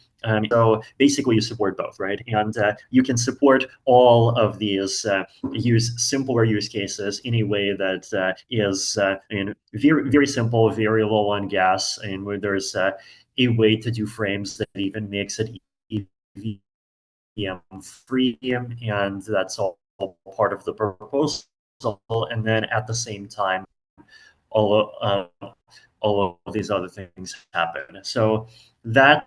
So basically you support both, right? And you can support all of these simpler use cases in a way that is very, very simple, very low on gas, and where there's a way to do frames that even makes it EVM free, and that's all part of the proposal. And then at the same time, all of these other things happen. So that's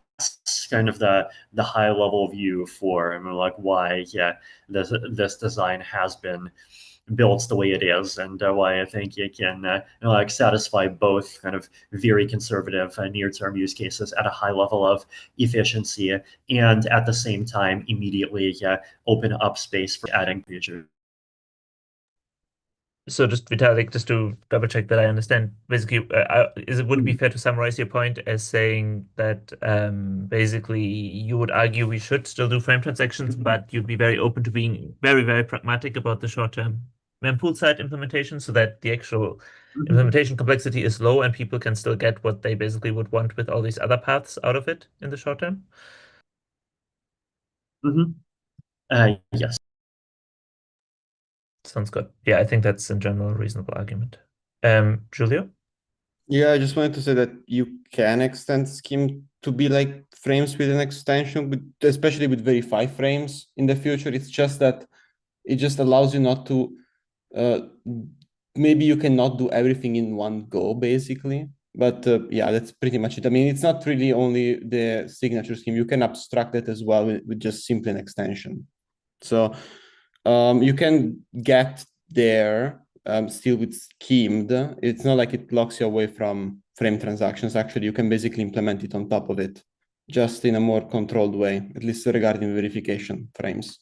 kind of the high level view for, like, why this design has been built the way it is, and why I think it can like, satisfy both kind of very conservative near-term use cases at a high level of efficiency, and at the same time immediately open up space for adding features. So just, Vitalik, just to double check that I understand, basically, would it be fair to summarize your point as saying that basically you would argue we should still do frame transactions, but you'd be very open to being very, very pragmatic about the short-term mempool side implementation, so that the actual implementation complexity is low and people can still get what they basically would want with all these other paths out of it in the short term? Yes. Sounds good. Yeah, I think that's in general a reasonable argument. Julio? Yeah, I just wanted to say that you can extend scheme to be like frames with an extension, but especially with verify frames in the future. It's just that it just allows you not to maybe you cannot do everything in one go, basically. But yeah, that's pretty much it. I mean, it's not really only the signature scheme. You can abstract it as well with just simply an extension. So you can get there still with schemed. It's not like it locks you away from frame transactions. Actually, you can basically implement it on top of it, just in a more controlled way, at least regarding verification frames.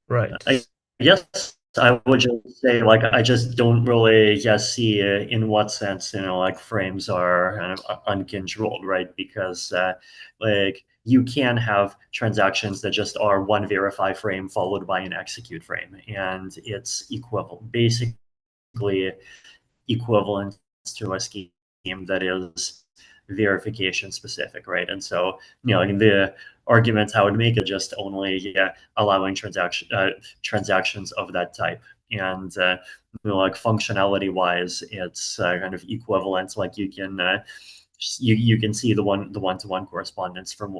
Right. I guess I would just say, like, I just don't really see in what sense, like frames are kind of uncontrolled, right? Because like you can have transactions that just are one verify frame followed by an execute frame, and it's basically equivalent to a scheme that is verification specific, right? And so, in the arguments I would make it just only allowing transactions of that type. And like functionality wise, it's kind of equivalent. Like you can you can see the one-to-one correspondence from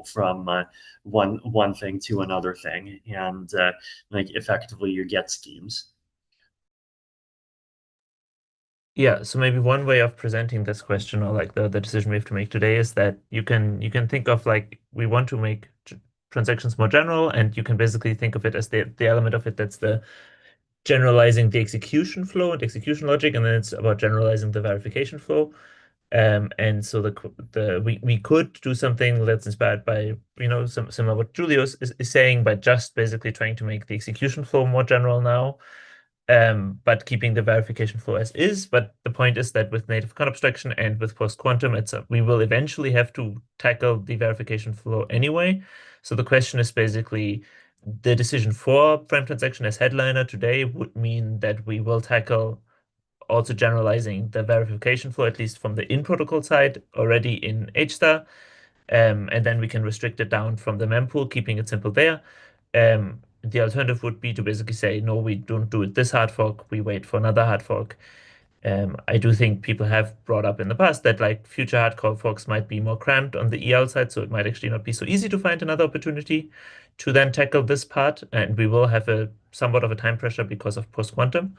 one thing to another thing, and like effectively you get schemes. Yeah, so maybe one way of presenting this question, or like the decision we have to make today, is that you can think of, like, we want to make transactions more general, and you can basically think of it as the element of it that's the generalizing the execution flow and execution logic, and then it's about generalizing the verification flow. And so we could do something that's inspired by some of what Julius is saying, by just basically trying to make the execution flow more general now. But keeping the verification flow as is. But the point is that with native code abstraction and with post-quantum, we will eventually have to tackle the verification flow anyway. So the question is basically, the decision for frame transaction as headliner today would mean that we will tackle also generalizing the verification flow, at least from the in-protocol side, already in HStar. And then we can restrict it down from the mempool, keeping it simple there. The alternative would be to basically say, no, we don't do it this hard fork, we wait for another hard fork. I do think people have brought up in the past that like future hard forks might be more cramped on the EL side, so it might actually not be so easy to find another opportunity to then tackle this part, and we will have somewhat of a time pressure because of post-quantum.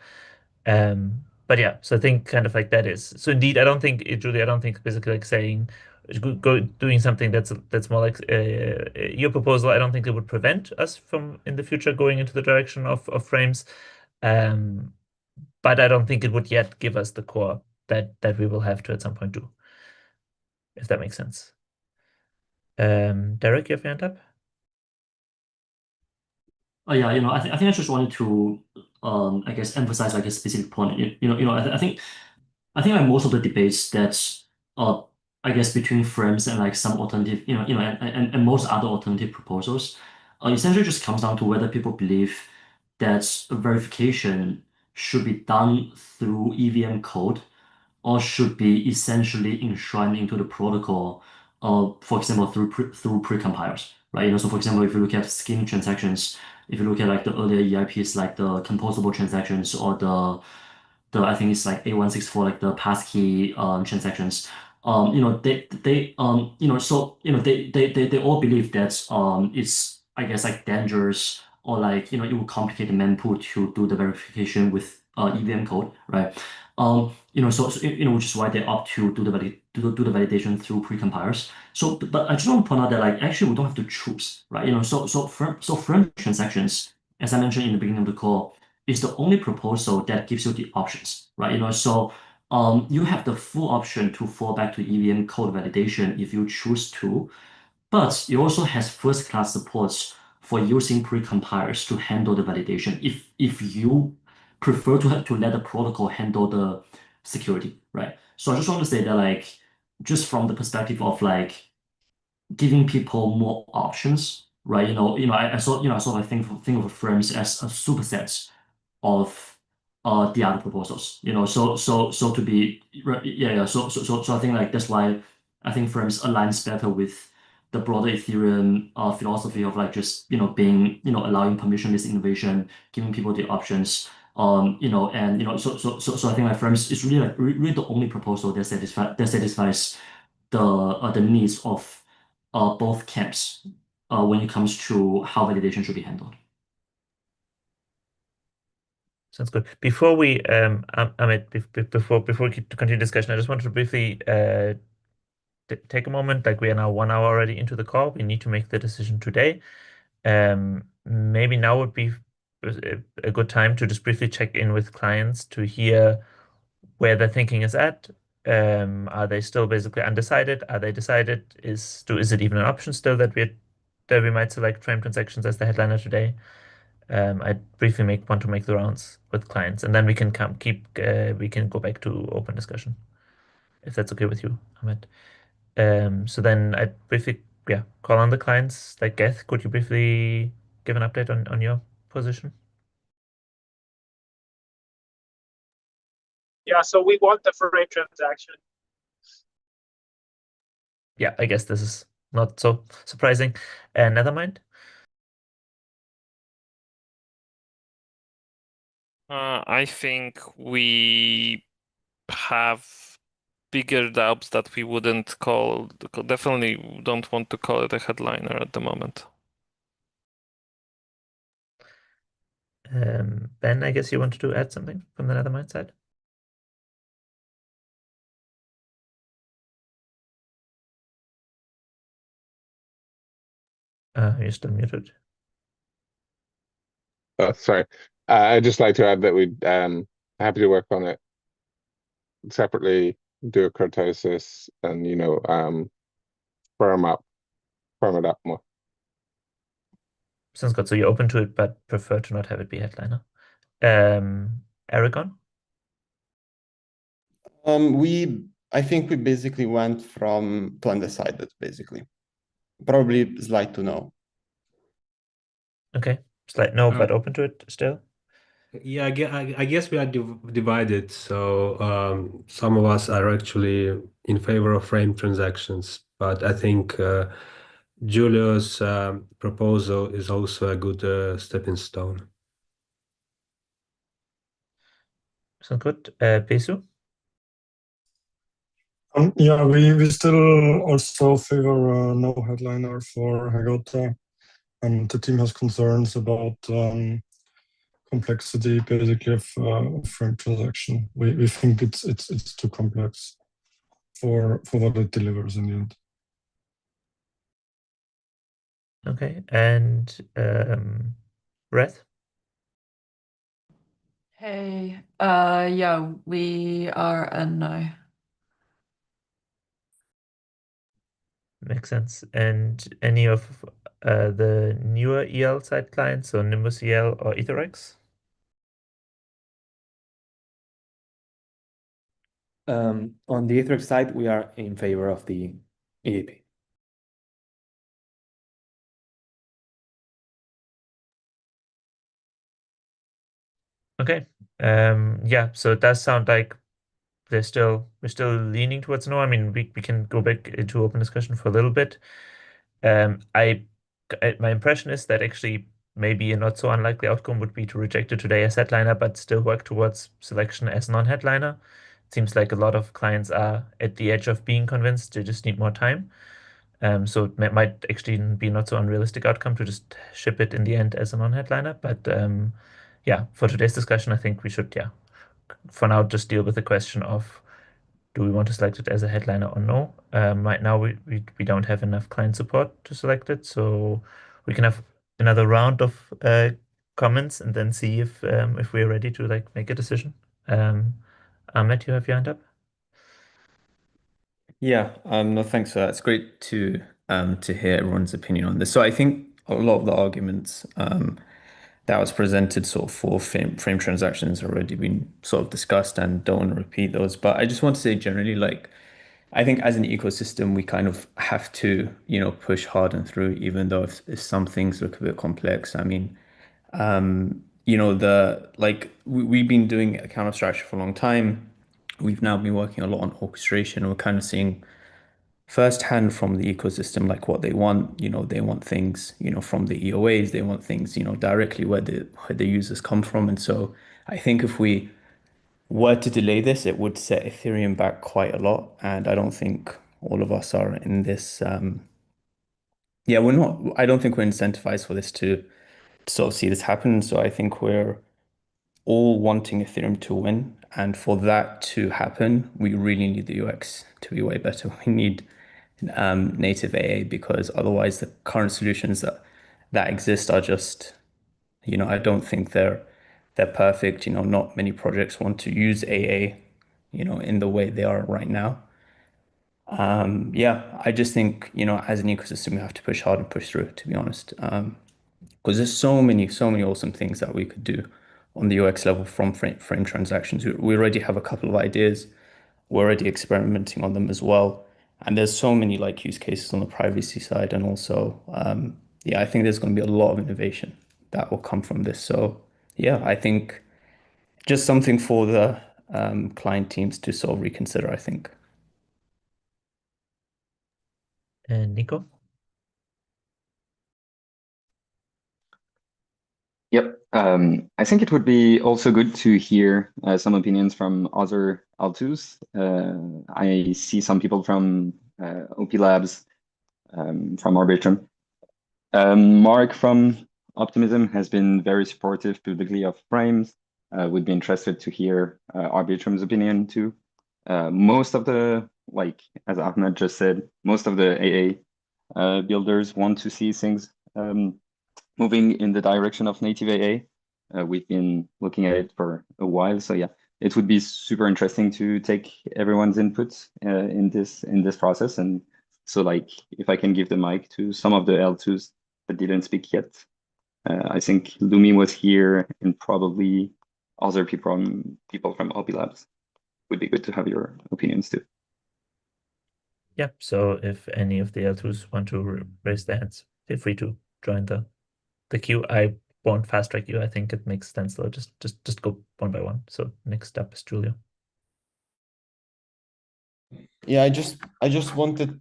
But yeah, so I think kind of like that is. So indeed, I don't think, Julie, I don't think basically like saying, doing something that's more like your proposal, I don't think it would prevent us from in the future going into the direction of frames. But I don't think it would yet give us the core that we will have to at some point do, if that makes sense. Derek, you have your hand up? Oh yeah, I think I just wanted to I guess emphasize like a specific point. I think like most of the debates that's I guess between frames and like some alternative, and most other alternative proposals, essentially just comes down to whether people believe that verification should be done through EVM code or should be essentially enshrined into the protocol, for example, through precompilers, right? So for example, if you look at scheme transactions, if you look at like the earlier EIPs, like the composable transactions or the I think it's like A164, like the passkey transactions. They all believe that it's, I guess, like dangerous, or like it will complicate the mempool to do the verification with EVM code, right? Which is why they opt to do the validation through precompilers. So, but I just want to point out that like actually we don't have to choose, right? So frame transactions, as I mentioned in the beginning of the call, is the only proposal that gives you the options, right? So you have the full option to fall back to EVM code validation if you choose to, but it also has first-class supports for using precompilers to handle the validation if you prefer to let the protocol handle the security, right? So I just want to say that like just from the perspective of like giving people more options, right? I sort of think of frames as a superset of the other proposals. So to be right, yeah. So I think like that's why I think frames aligns better with the broader Ethereum philosophy of like just being allowing permissionless innovation, giving people the options. And so I think like frames is really like really the only proposal that satisfies the needs of both camps when it comes to how validation should be handled. Sounds good. Before we, Amit, before we continue discussion, I just want to briefly take a moment. Like we are now 1 hour already into the call. We need to make the decision today. Maybe now would be a good time to just briefly check in with clients to hear where their thinking is at. Are they still basically undecided? Are they decided? Is it even an option still that we might select frame transactions as the headliner today? I briefly want to make the rounds with clients, and then we can we can go back to open discussion, if that's okay with you, Ahmed. So then I briefly call on the clients. Like Geth, could you briefly give an update on your position? Yeah, so we want the frame transaction. Yeah, I guess this is not so surprising. Nethermind? I think we have bigger doubts that we wouldn't definitely don't want to call it a headliner at the moment. Ben, I guess you wanted to add something from the Nethermind side? You're still muted. Oh, sorry. I'd just like to add that we'd happy to work on it separately, do a kurtosis, and firm it up more. Sounds good. So you're open to it, but prefer to not have it be headliner. Aragon? I think we basically went from to undecided, basically. Probably slight to no. Okay. Slight no, but open to it still? Yeah, I guess we are divided. So some of us are actually in favor of frame transactions, but I think Julio's proposal is also a good stepping stone. Sounds good. Besu? Yeah, we still also favor no headliner for Hegota. The team has concerns about complexity, basically, of frame transaction. We think it's too complex for what it delivers in the end. Okay, and Reth? Hey, yeah, we are a no. Makes sense. And any of the newer EL side clients, so Nimbus EL or EtherX? On the EtherX side, we are in favor of the EAP. Okay. Yeah, so it does sound like we're still leaning towards no. I mean, we can go back into open discussion for a little bit. My impression is that actually maybe a not so unlikely outcome would be to reject it today as headliner, but still work towards selection as non-headliner. It seems like a lot of clients are at the edge of being convinced. They just need more time. So it might actually be not so unrealistic outcome to just ship it in the end as a non-headliner. But yeah, for today's discussion, I think we should, for now, just deal with the question of do we want to select it as a headliner or no? Right now, we don't have enough client support to select it, so we can have another round of comments and then see if we're ready to make a decision. Ahmed, you have your hand up. Yeah, no, thanks for that. It's great to hear everyone's opinion on this. So I think a lot of the arguments that was presented sort of for frame transactions already been sort of discussed, and don't want to repeat those. But I just want to say generally, like, I think as an ecosystem, we kind of have to, push hard and through, even though if some things look a bit complex. I mean, we've been doing account abstraction for a long time. We've now been working a lot on orchestration. We're kind of seeing firsthand from the ecosystem like what they want. They want things, from the EOAs. They want things, directly where the users come from. And so I think if we were to delay this, it would set Ethereum back quite a lot. And I don't think all of us are in this. We're not. I don't think we're incentivized for this to sort of see this happen. So I think we're all wanting Ethereum to win. And for that to happen, we really need the UX to be way better. We need native AA, because otherwise the current solutions that exist are just, I don't think they're perfect. Not many projects want to use AA, in the way they are right now. Yeah, I just think, as an ecosystem, we have to push hard and push through, to be honest. Because there's so many awesome things that we could do on the UX level from frame transactions. We already have a couple of ideas. We're already experimenting on them as well. And there's so many use cases on the privacy side. And also, yeah, I think there's going to be a lot of innovation that will come from this. So yeah, I think just something for the client teams to sort of reconsider, I think. And Nico? Yep. I think it would be also good to hear some opinions from other L2s. I see some people from OP Labs, from Arbitrum. Mark from Optimism has been very supportive publicly of frames. Would be interested to hear Arbitrum's opinion too. Most of the, as Ahmed just said, most of the AA builders want to see things moving in the direction of native AA. We've been looking at it for a while, so yeah, it would be super interesting to take everyone's input in this process. And so, if I can give the mic to some of the L2s that didn't speak yet, I think Lumi was here, and probably other people from OP Labs. Would be good to have your opinions too. Yep. So if any of the L2s want to raise their hands, feel free to join the queue. I won't fast track you. I think it makes sense though. Just go one by one. So next up is Julia. Yeah, I just wanted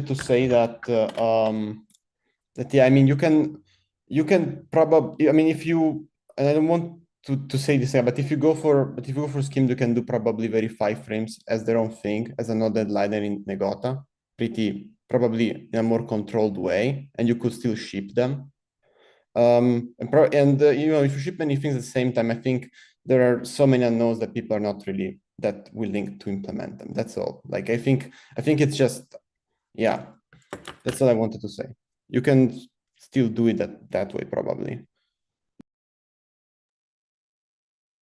to say that yeah, I mean, you can probably, I mean, if you, and I don't want to say this, but if you go for Scheme, you can do probably verify frames as their own thing, as a node liner in Hegota, probably in a more controlled way, and you could still ship them. If you ship many things at the same time, I think there are so many unknowns that people are not really that willing to implement them. That's all. I think it's just, yeah, that's all I wanted to say. You can still do it that way, probably.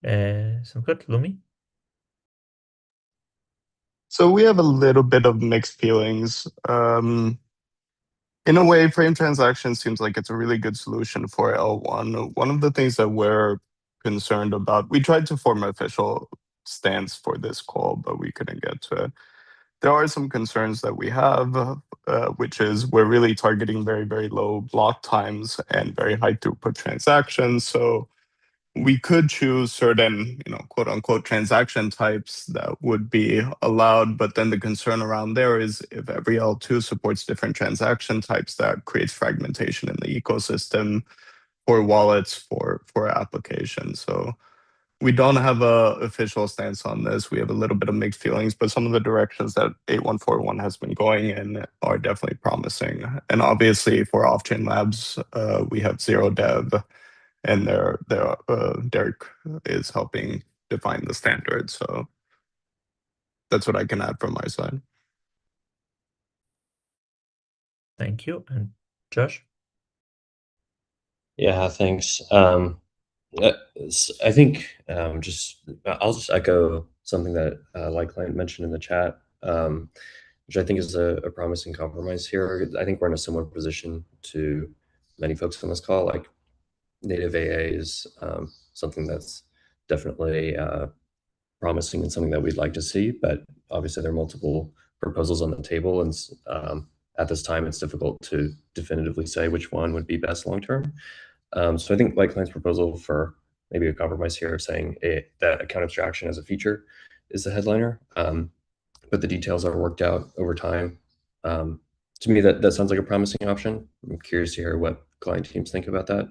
Some good, Lumi? So we have a little bit of mixed feelings. In a way, frame transaction seems like it's a really good solution for L1. One of the things that we're concerned about, we tried to form an official stance for this call, but we couldn't get to it. There are some concerns that we have, which is we're really targeting very, very low block times and very high throughput transactions. So we could choose certain, quote unquote, transaction types that would be allowed. But then the concern around there is if every L2 supports different transaction types, that creates fragmentation in the ecosystem for wallets, for applications. So we don't have an official stance on this. We have a little bit of mixed feelings, but some of the directions that 8141 has been going in are definitely promising. And obviously for off-chain labs, we have Zero Dev, and Derek is helping define the standard. So that's what I can add from my side. Thank you. And Josh? Yeah, thanks. I think I'll just echo something that Client mentioned in the chat, which I think is a promising compromise here. I think we're in a similar position to many folks on this call. Native AA is something that's definitely promising and something that we'd like to see, but obviously there are multiple proposals on the table, and at this time it's difficult to definitively say which one would be best long term. So I think Client's proposal for maybe a compromise here of saying that account abstraction as a feature is the headliner, but the details are worked out over time. To me, that sounds like a promising option. I'm curious to hear what client teams think about that.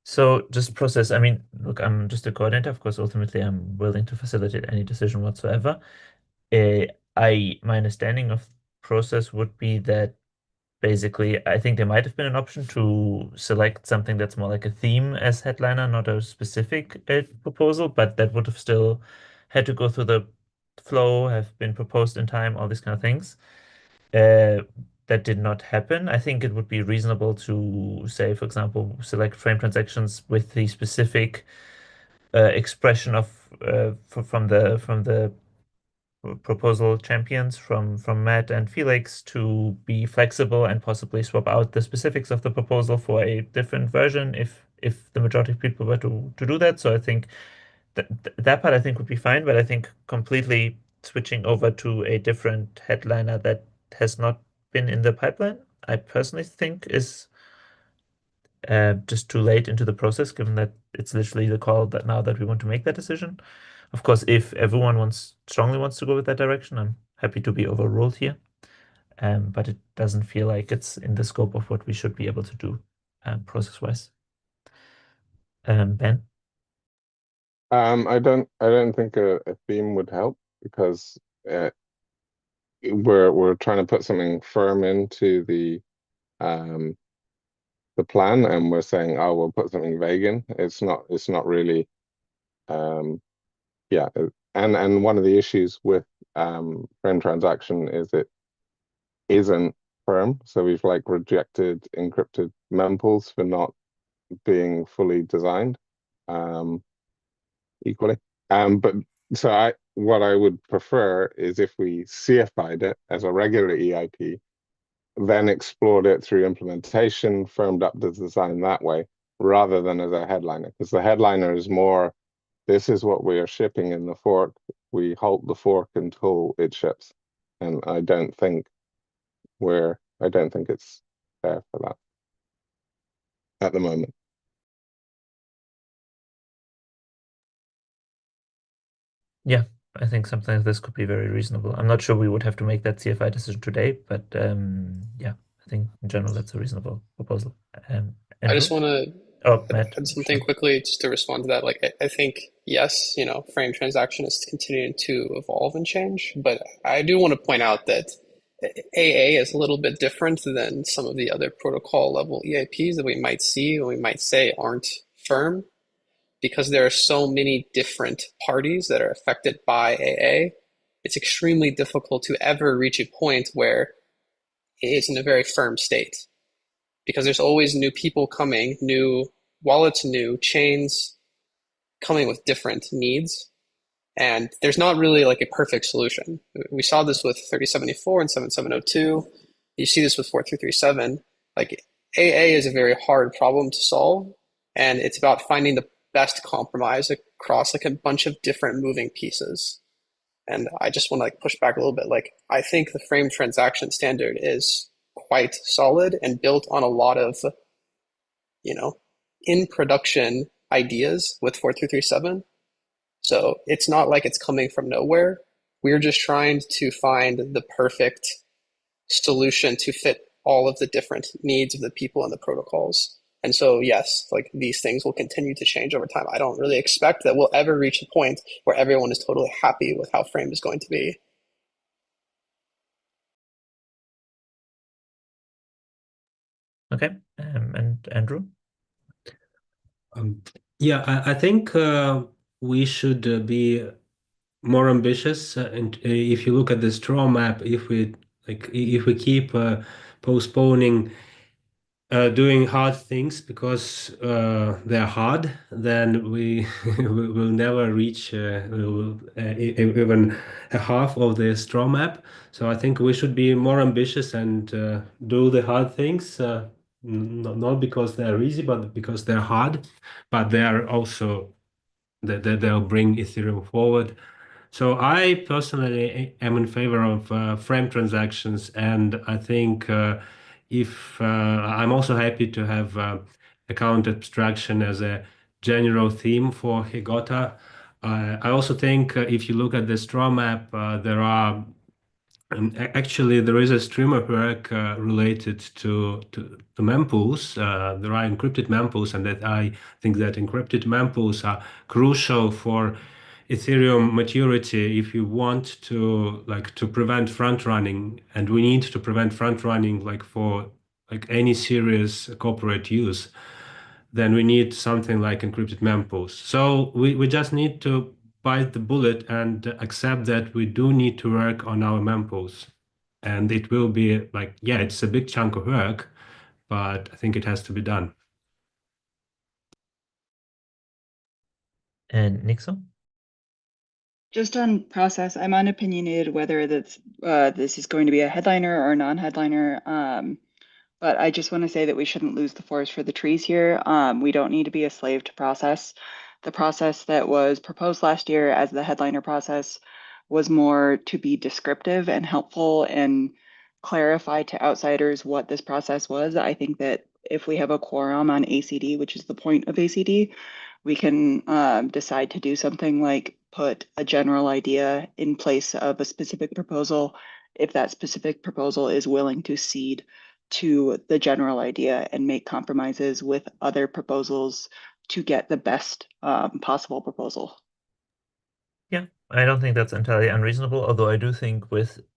So just process, I mean, look, I'm just a coordinator. Of course, ultimately, I'm willing to facilitate any decision whatsoever. My understanding of process would be that basically, I think there might have been an option to select something that's more like a theme as headliner, not a specific proposal, but that would have still had to go through the flow, have been proposed in time, all these kind of things. That did not happen. I think it would be reasonable to say, for example, select frame transactions with the specific expression of from the proposal champions from Matt and Felix to be flexible and possibly swap out the specifics of the proposal for a different version if the majority of people were to do that. So I think that part I think would be fine, but I think completely switching over to a different headliner that has not been in the pipeline, I personally think is just too late into the process, given that it's literally the call that now that we want to make that decision. Of course, if everyone strongly wants to go with that direction, I'm happy to be overruled here. But it doesn't feel like it's in the scope of what we should be able to do process-wise. Ben? I don't think a theme would help because we're trying to put something firm into the plan, and we're saying, oh, we'll put something vague in. It's not really yeah. And one of the issues with frame transaction is it isn't firm. So we've like rejected encrypted mempools for not being fully designed equally. But so what I would prefer is if we CFI'd it as a regular EIP, then explored it through implementation, firmed up the design that way, rather than as a headliner. Because the headliner is more, this is what we are shipping in the fork. We halt the fork until it ships. And I don't think it's there for that at the moment. Yeah, I think something like this could be very reasonable. I'm not sure we would have to make that CFI decision today, but yeah, I think in general that's a reasonable proposal. I just want to Matt, add something sure. quickly just to respond to that. Like, I think, yes, frame transaction is continuing to evolve and change, but I do want to point out that AA is a little bit different than some of the other protocol level EIPs that we might see and we might say aren't firm, because there are so many different parties that are affected by AA. It's extremely difficult to ever reach a point where it is in a very firm state, because there's always new people coming, new wallets, new chains coming with different needs. And there's not really like a perfect solution. We saw this with 3074 and 7702. You see this with 4337. Like, AA is a very hard problem to solve, and it's about finding the best compromise across like a bunch of different moving pieces. And I just want to like push back a little bit. Like, I think the frame transaction standard is quite solid and built on a lot of, in production ideas with 4337. So it's not like it's coming from nowhere. We're just trying to find the perfect solution to fit all of the different needs of the people and the protocols. And so, yes, like these things will continue to change over time. I don't really expect that we'll ever reach a point where everyone is totally happy with how Frame is going to be. Okay, and Andrew? Yeah, I think we should be more ambitious. And if you look at the straw map, if we keep postponing doing hard things because they're hard, then we will never reach even a half of the straw map. So I think we should be more ambitious and do the hard things, not because they're easy, but because they're hard. But they are also they'll bring Ethereum forward. So I personally am in favor of frame transactions, and I think if I'm also happy to have account abstraction as a general theme for Hegota. I also think if you look at the straw map, there are actually there is a streamer work related to mempools. There are encrypted mempools, and that I think that encrypted mempools are crucial for Ethereum maturity, if you want to prevent front running, and we need to prevent front running for any serious corporate use, then we need something like encrypted mempools. So we just need to bite the bullet and accept that we do need to work on our mempools. And it will be yeah, it's a big chunk of work, but I think it has to be done. And Nixon? Just on process, I'm unopinionated whether this is going to be a headliner or a non-headliner. But I just want to say that we shouldn't lose the forest for the trees here. We don't need to be a slave to process. The process that was proposed last year as the headliner process was more to be descriptive and helpful and clarify to outsiders what this process was. I think that if we have a quorum on ACDE, which is the point of ACDE, we can decide to do something like put a general idea in place of a specific proposal if that specific proposal is willing to cede to the general idea and make compromises with other proposals to get the best possible proposal. Yeah, I don't think that's entirely unreasonable, although I do think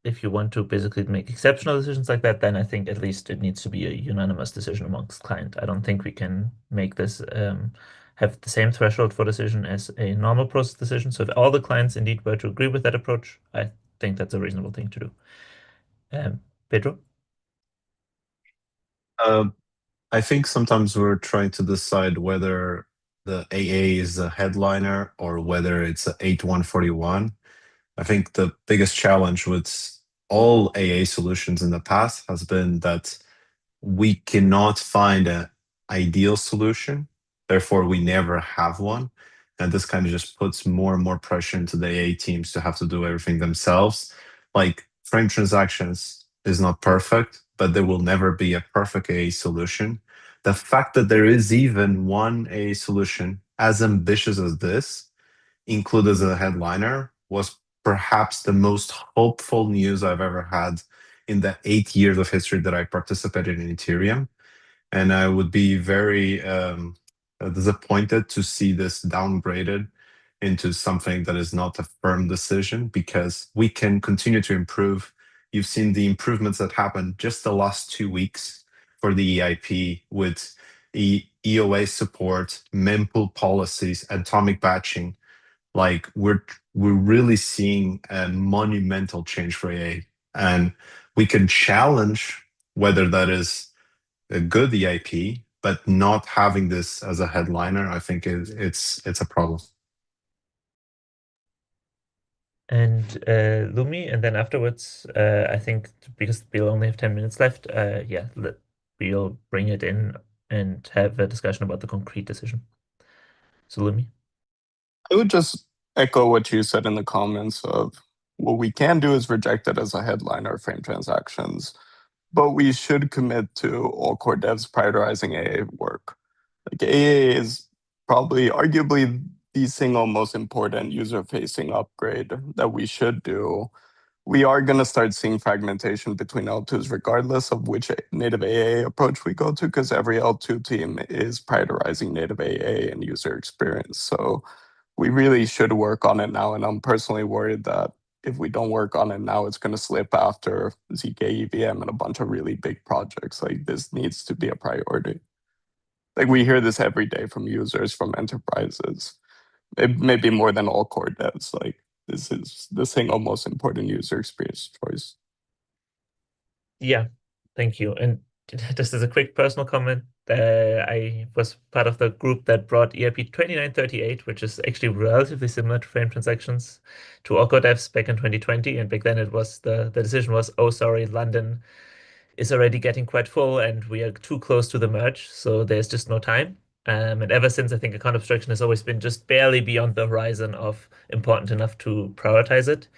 if you want to basically make exceptional decisions like that, then I think at least it needs to be a unanimous decision amongst client. I don't think we can make this have the same threshold for decision as a normal process decision. So if all the clients indeed were to agree with that approach, I think that's a reasonable thing to do. Pedro? I think sometimes we're trying to decide whether the AA is a headliner or whether it's a 8141. I think the biggest challenge with all AA solutions in the past has been that we cannot find an ideal solution. Therefore, we never have one. And this kind of just puts more and more pressure into the AA teams to have to do everything themselves. Like frame transactions is not perfect, but there will never be a perfect AA solution. The fact that there is even one AA solution as ambitious as this, included as a headliner, was perhaps the most hopeful news I've ever had in the 8 years of history that I participated in Ethereum. And I would be very disappointed to see this downgraded into something that is not a firm decision, because we can continue to improve. You've seen the improvements that happened just the last 2 weeks for the EIP with EOA support, mempool policies, atomic batching. Like we're really seeing a monumental change for AA, and we can challenge whether that is a good EIP, but not having this as a headliner, I think it's a problem. And Lumi, and then afterwards, I think because we'll only have 10 minutes left, yeah, we'll bring it in and have a discussion about the concrete decision. So Lumi. I would just echo what you said in the comments of what we can do is reject it as a headliner frame transactions, but we should commit to all core devs prioritizing AA work. Like AA is probably arguably the single most important user-facing upgrade that we should do. We are going to start seeing fragmentation between L2s regardless of which native AA approach we go to, because every L2 team is prioritizing native AA and user experience. So we really should work on it now. And I'm personally worried that if we don't work on it now, it's going to slip after ZK EVM and a bunch of really big projects. Like this needs to be a priority. Like we hear this every day from users, from enterprises, maybe more than all core devs. Like this is the single most important user experience choice. Yeah, thank you. And just as a quick personal comment, I was part of the group that brought EIP 2938, which is actually relatively similar to frame transactions, to Orco devs back in 2020. And back then it was the decision was, oh, sorry, London is already getting quite full and we are too close to the merge, so there's just no time. And ever since, I think account abstraction has always been just barely beyond the horizon of important enough to prioritize it.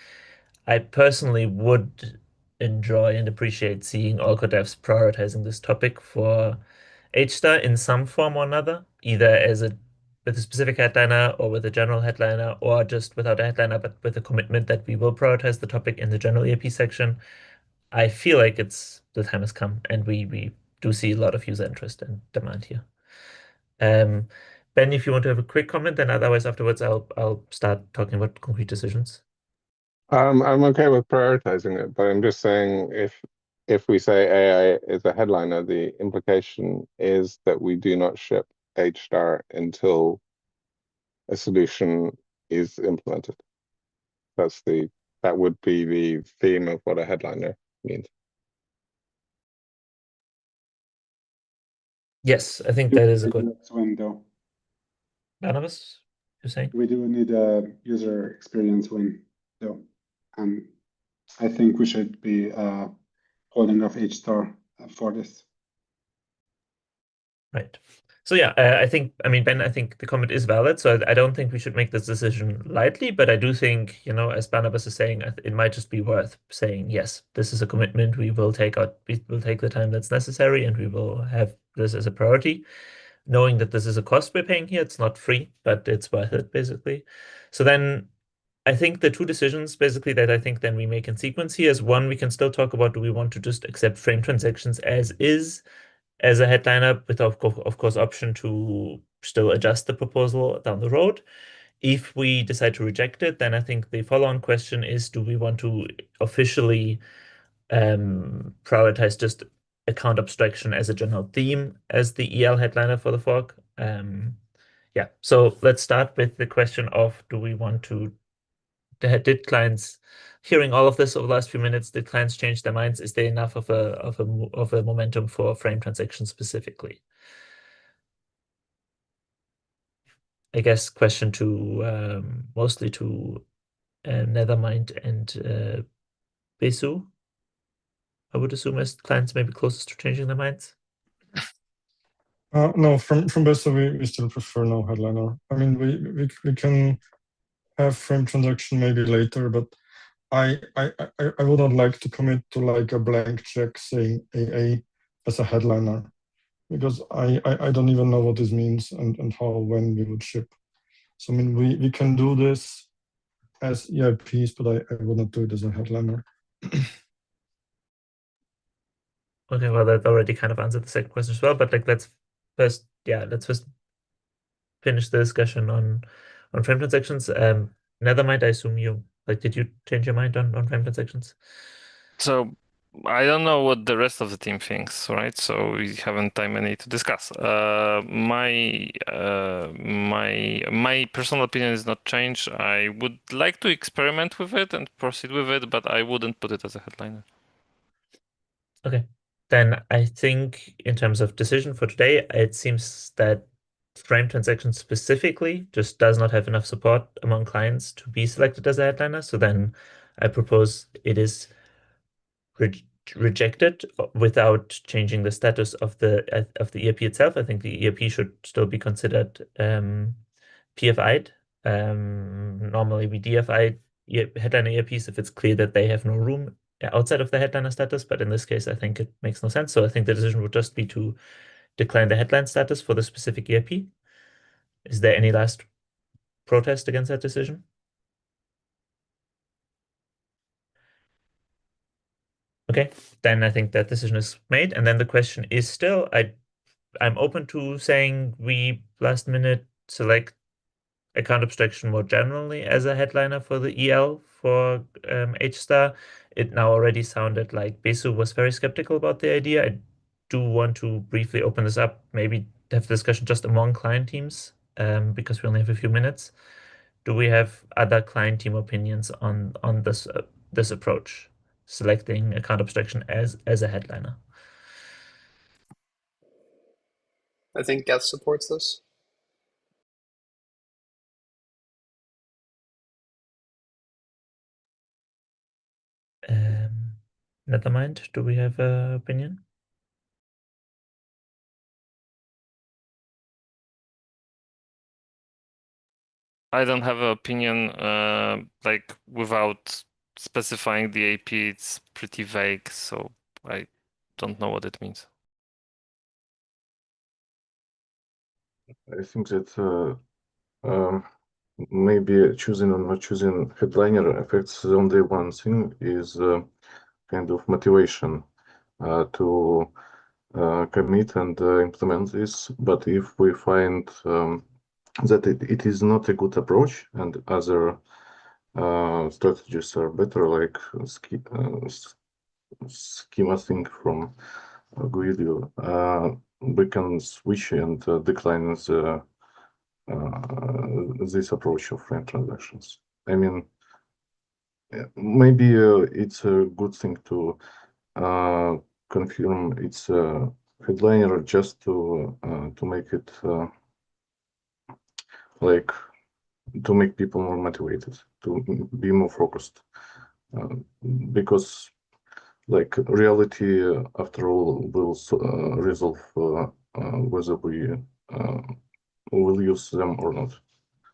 I personally would enjoy and appreciate seeing all devs prioritizing this topic for HStar in some form or another, either with a specific headliner or with a general headliner, or just without a headliner, but with a commitment that we will prioritize the topic in the general EAP section. I feel like the time has come, and we do see a lot of user interest and demand here. Ben, if you want to have a quick comment, then otherwise afterwards I'll start talking about concrete decisions. I'm okay with prioritizing it, but I'm just saying if we say AI is a headliner, the implication is that we do not ship H star until a solution is implemented. That would be the theme of what a headliner means. Yes, I think that is a good window. Barnabas, you're saying? We do need a user experience win, though. And I think we should be holding off H star for this. Right. So yeah, I mean, Ben, I think the comment is valid. So I don't think we should make this decision lightly, but I do think, as Barnabas is saying, it might just be worth saying, yes, this is a commitment. We will take the time that's necessary, and we will have this as a priority, knowing that this is a cost we're paying here. It's not free, but it's worth it, basically. So then I think the two decisions basically that I think then we make in sequence here is one, we can still talk about, do we want to just accept frame transactions as is, as a headliner, with of course option to still adjust the proposal down the road. If we decide to reject it, then I think the follow-on question is, do we want to officially prioritize just account abstraction as a general theme as the EL headliner for the fork? Yeah, so let's start with the question of, do we want to, did clients, hearing all of this over the last few minutes, did clients change their minds? Is there enough of a momentum for frame transactions specifically? I guess question to mostly to Nethermind and Besu. I would assume as clients maybe closest to changing their minds. No, from Besu we still prefer no headliner. I mean we can have frame transaction maybe later, but I would not like to commit to like a blank check saying AA as a headliner, because I don't even know what this means and how, when we would ship. So I mean we can do this as EIPs, but I would not do it as a headliner. Okay, well that already kind of answered the second question as well, but like let's first finish the discussion on frame transactions. Nethermind, I assume did you change your mind on frame transactions? So I don't know what the rest of the team thinks, right? So we haven't time any to discuss. My personal opinion is not changed. I would like to experiment with it and proceed with it, but I wouldn't put it as a headliner. Okay, then I think in terms of decision for today, it seems that frame transactions specifically just does not have enough support among clients to be selected as a headliner. So then I propose it is rejected without changing the status of the ERP itself. I think the ERP should still be considered PFI'd. Normally we DFI headliner ERPs if it's clear that they have no room outside of the headliner status, but in this case I think it makes no sense. So I think the decision would just be to decline the headline status for the specific ERP. Is there any last protest against that decision? Okay, then I think that decision is made. And then the question is still, I'm open to saying we last minute select account abstraction more generally as a headliner for the EL for H star. It now already sounded like Besu was very skeptical about the idea. I do want to briefly open this up, maybe have a discussion just among client teams, because we only have a few minutes. Do we have other client team opinions on this approach, selecting account abstraction as a headliner? I think Geth supports this. Nethermind, do we have an opinion? I don't have an opinion, like without specifying the AP, it's pretty vague, so I don't know what it means. I think that maybe choosing or not choosing headliner affects only one thing, is kind of motivation to commit and implement this. But if we find that it is not a good approach, and other strategies are better, like schema thing from Guido. We can switch and decline this approach of frame transactions. I mean, maybe it's a good thing to confirm its headliner just to make it like to make people more motivated, to be more focused, because like reality after all will resolve whether we will use them or not.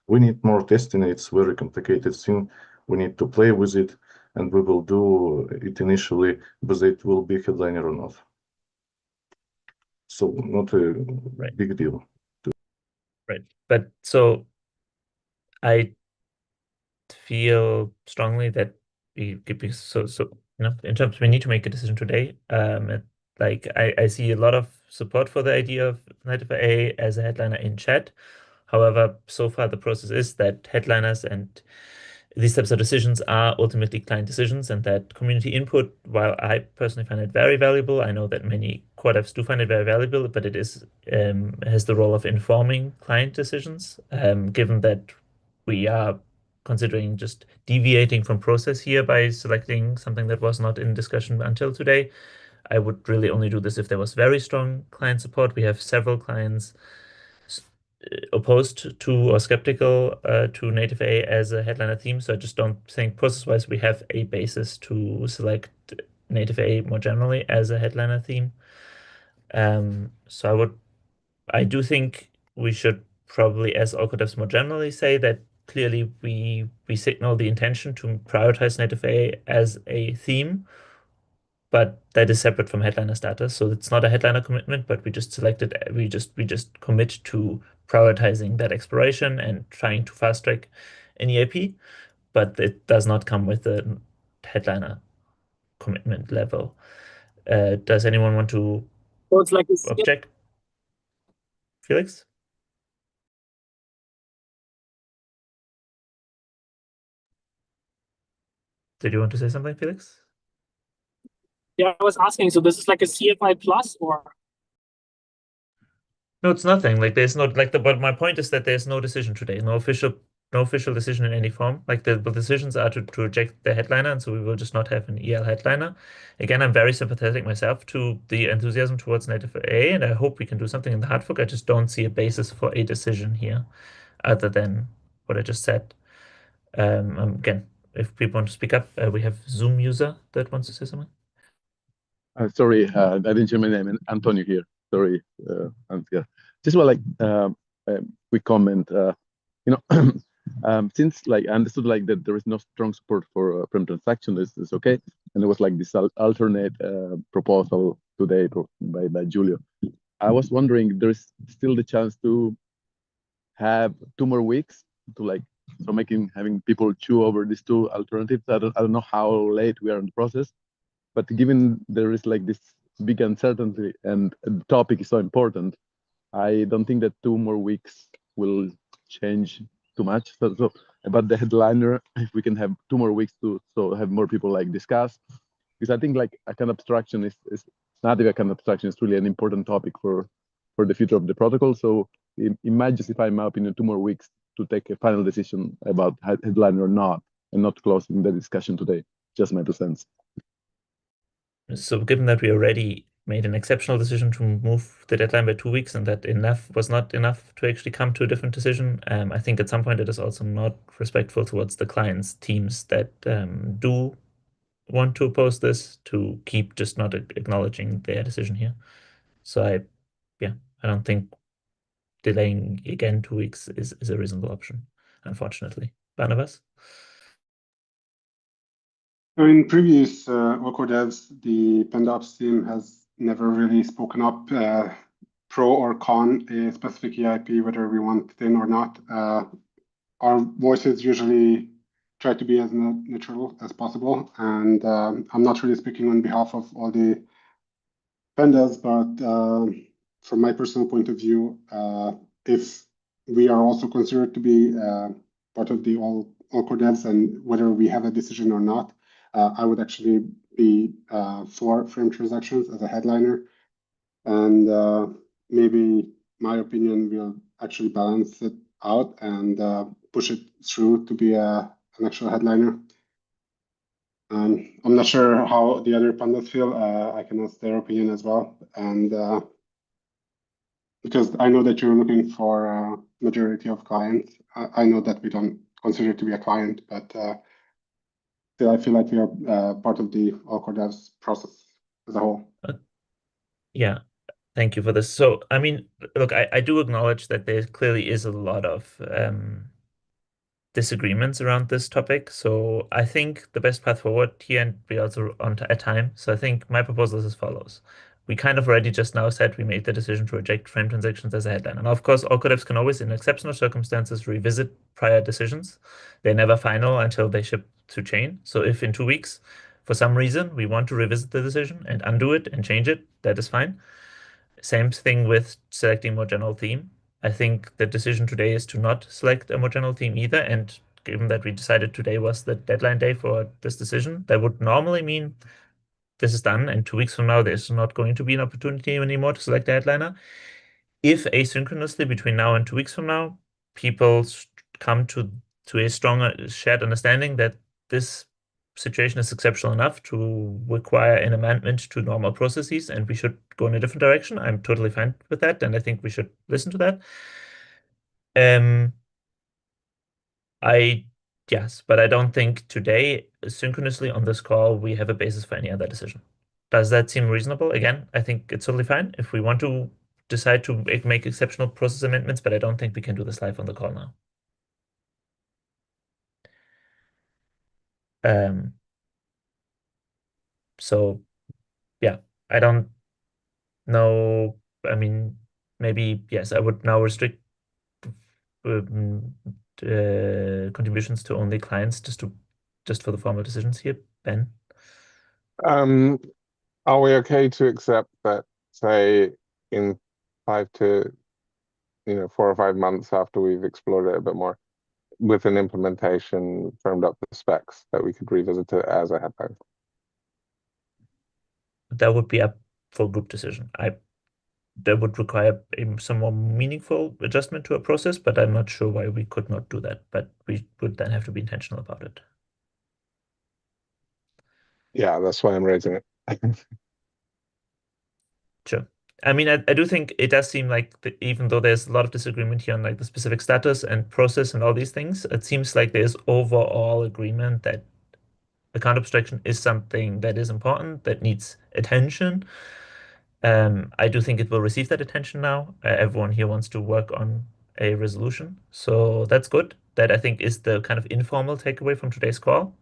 We need more testing. It's very complicated thing. We need to play with it, and we will do it initially, whether it will be headliner or not. So not a big deal. Right. But so I feel strongly that we in terms we need to make a decision today. Like I see a lot of support for the idea of native AA as a headliner in chat. However, so far the process is that headliners and these types of decisions are ultimately client decisions, and that community input, while I personally find it very valuable, I know that many core devs do find it very valuable, but it is has the role of informing client decisions, given that we are considering just deviating from process here by selecting something that was not in discussion until today. I would really only do this if there was very strong client support. We have several clients opposed to or skeptical to native A as a headliner theme. So I just don't think process-wise we have a basis to select native A more generally as a headliner theme. So I do think we should probably, as all devs more generally, say that clearly we signal the intention to prioritize native A as a theme, but that is separate from headliner status. So it's not a headliner commitment, but we just selected, we just commit to prioritizing that exploration and trying to fast track an EAP, but it does not come with a headliner commitment level. Does anyone want to it's like object? Felix? Did you want to say something, Felix? Yeah, I was asking, so this is like a CFI plus or? No, it's nothing. Like there's no but my point is that there's no decision today, no official decision in any form. Like the decisions are to reject the headliner, and so we will just not have an EL headliner. Again, I'm very sympathetic myself to the enthusiasm towards native A, and I hope we can do something in the hard fork. I just don't see a basis for a decision here, other than what I just said. Again, if people want to speak up, we have Zoom user that wants to say something. Sorry, I didn't hear my name. Antonio here. Sorry, yeah. Just like quick comment. Since like I understood like that there is no strong support for frame transaction, is okay, and there was like this alternate proposal today by Julio. I was wondering, there is still the chance to have 2 more weeks to like having people chew over these two alternatives. I don't know how late we are in the process, but given there is like this big uncertainty and the topic is so important, I don't think that 2 more weeks will change too much. So about the headliner, if we can have 2 more weeks to have more people like discuss, because I think like ACAN abstraction is native ACAN abstraction is really an important topic for the future of the protocol. So it might justify, in my opinion, 2 more weeks to take a final decision about headliner or not, and not closing the discussion today. Just my 2 cents. So given that we already made an exceptional decision to move the deadline by 2 weeks, and that was not enough to actually come to a different decision, I think at some point it is also not respectful towards the clients' teams that do want to oppose this to keep just not acknowledging their decision here. So I don't think delaying again 2 weeks is a reasonable option, unfortunately. Barnabas? In previous Core devs, the PandaOps team has never really spoken up pro or con a specific EIP, whether we want it in or not. Our voices usually try to be as neutral as possible, and I'm not really speaking on behalf of all the pandas, but from my personal point of view, if we are also considered to be part of the all core devs, and whether we have a decision or not, I would actually be for frame transactions as a headliner, and maybe my opinion will actually balance it out and push it through to be an actual headliner. I'm not sure how the other pandas feel. I can ask their opinion as well, and because I know that you're looking for a majority of clients. I know that we don't consider it to be a client, but still I feel like we are part of the all core devs process as a whole. Yeah, thank you for this. So, I mean, look, I do acknowledge that there clearly is a lot of disagreements around this topic. So I think the best path forward here, and we also on at time. So I think my proposal is as follows. We kind of already just now said we made the decision to reject frame transactions as a headline. And of course, all codevs can always, in exceptional circumstances, revisit prior decisions. They're never final until they ship to chain. So if in 2 weeks, for some reason, we want to revisit the decision and undo it and change it, that is fine. Same thing with selecting more general theme. I think the decision today is to not select a more general theme either. And given that we decided today was the deadline day for this decision, that would normally mean this is done. And 2 weeks from now, there's not going to be an opportunity anymore to select a headliner. If asynchronously between now and 2 weeks from now, people come to a stronger shared understanding that this situation is exceptional enough to require an amendment to normal processes and we should go in a different direction, I'm totally fine with that, and I think we should listen to that. Yes, but I don't think today, synchronously on this call, we have a basis for any other decision. Does that seem reasonable? Again, I think it's totally fine if we want to decide to make exceptional process amendments, but I don't think we can do this live on the call now. So yeah, I don't know. I mean, maybe yes, I would now restrict contributions to only clients just for the formal decisions here. Ben? Are we okay to accept that, say, in 4 or 5 months after we've explored it a bit more, with an implementation firmed up the specs, that we could revisit it as a headline? That would be up for group decision. That would require some more meaningful adjustment to a process, but I'm not sure why we could not do that. But we would then have to be intentional about it. Yeah, that's why I'm raising it. Sure. I mean, I do think it does seem like even though there's a lot of disagreement here on like the specific status and process and all these things, it seems like there's overall agreement that account abstraction is something that is important, that needs attention. I do think it will receive that attention now. Everyone here wants to work on a resolution. So that's good. That I think is the kind of informal takeaway from today's call.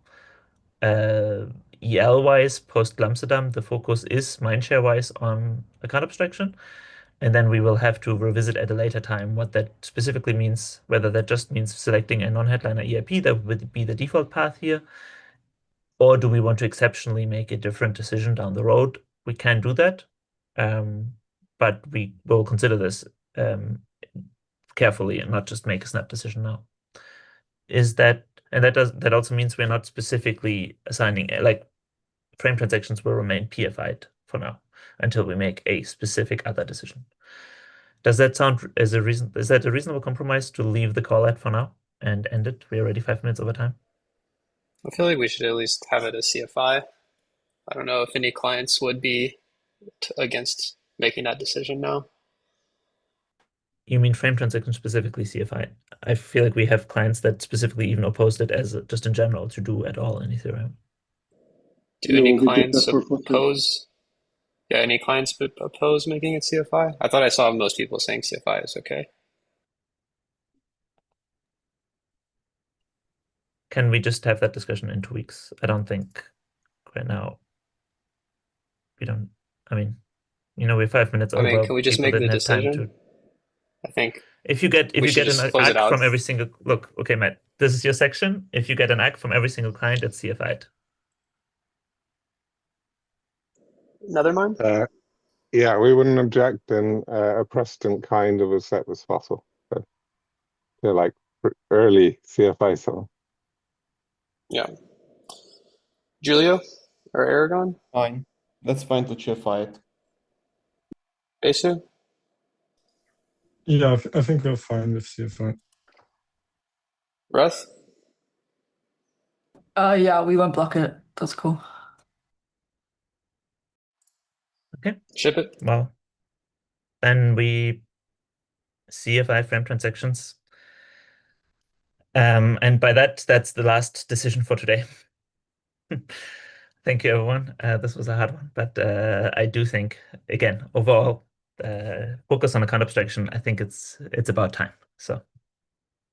EL-wise, post-Amsterdam, the focus is mindshare-wise on account abstraction. And then we will have to revisit at a later time what that specifically means, whether that just means selecting a non-headliner EIP that would be the default path here, or do we want to exceptionally make a different decision down the road? We can do that, but we will consider this carefully and not just make a snap decision now. That also means we're not specifically assigning like frame transactions will remain PFI'd for now until we make a specific other decision. Does that sound as a reason? Is that a reasonable compromise to leave the call at for now and end it? We're already 5 minutes over time. I feel like we should at least have it as CFI. I don't know if any clients would be against making that decision now. You mean frame transaction specifically CFI? I feel like we have clients that specifically even opposed it as just in general to do at all in Ethereum. Do any clients oppose? Yeah, any clients oppose making it CFI? I thought I saw most people saying CFI is okay. Can we just have that discussion in 2 weeks? I don't think right now we don't. I mean, we're 5 minutes over. I mean, can we just People make the didn't have time decision? to. I think if you get an close it ACK out. from every single look, okay, Matt, this is your section. If you get an ACK from every single client, it's CFI'd. Nethermind? Yeah, we wouldn't object, and a precedent kind of was set was fossil. So. They're like early CFI, so Yeah. Julio or Aragon? Fine. That's fine to CFI it. Besu? Yeah, I think we're fine with CFI. Russ? Yeah, we won't block it. That's cool. Okay. Ship it. Well, then we CFI frame transactions. And by that, that's the last decision for today. Thank you, everyone. This was a hard one, but I do think, again, overall, focus on account abstraction. I think it's about time. So,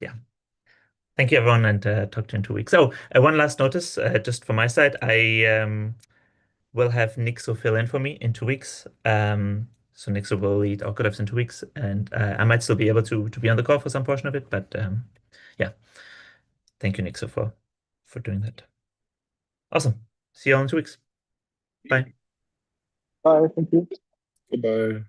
yeah. Thank you, everyone, and talk to you in 2 weeks. So, one last notice, just from my side, I will have Nixo fill in for me in 2 weeks. So Nixo will lead our codevs in 2 weeks, and I might still be able to be on the call for some portion of it, but yeah. Thank you, Nixo, for doing that. Awesome. See you all in 2 weeks. Bye. Bye. Thank you. Goodbye.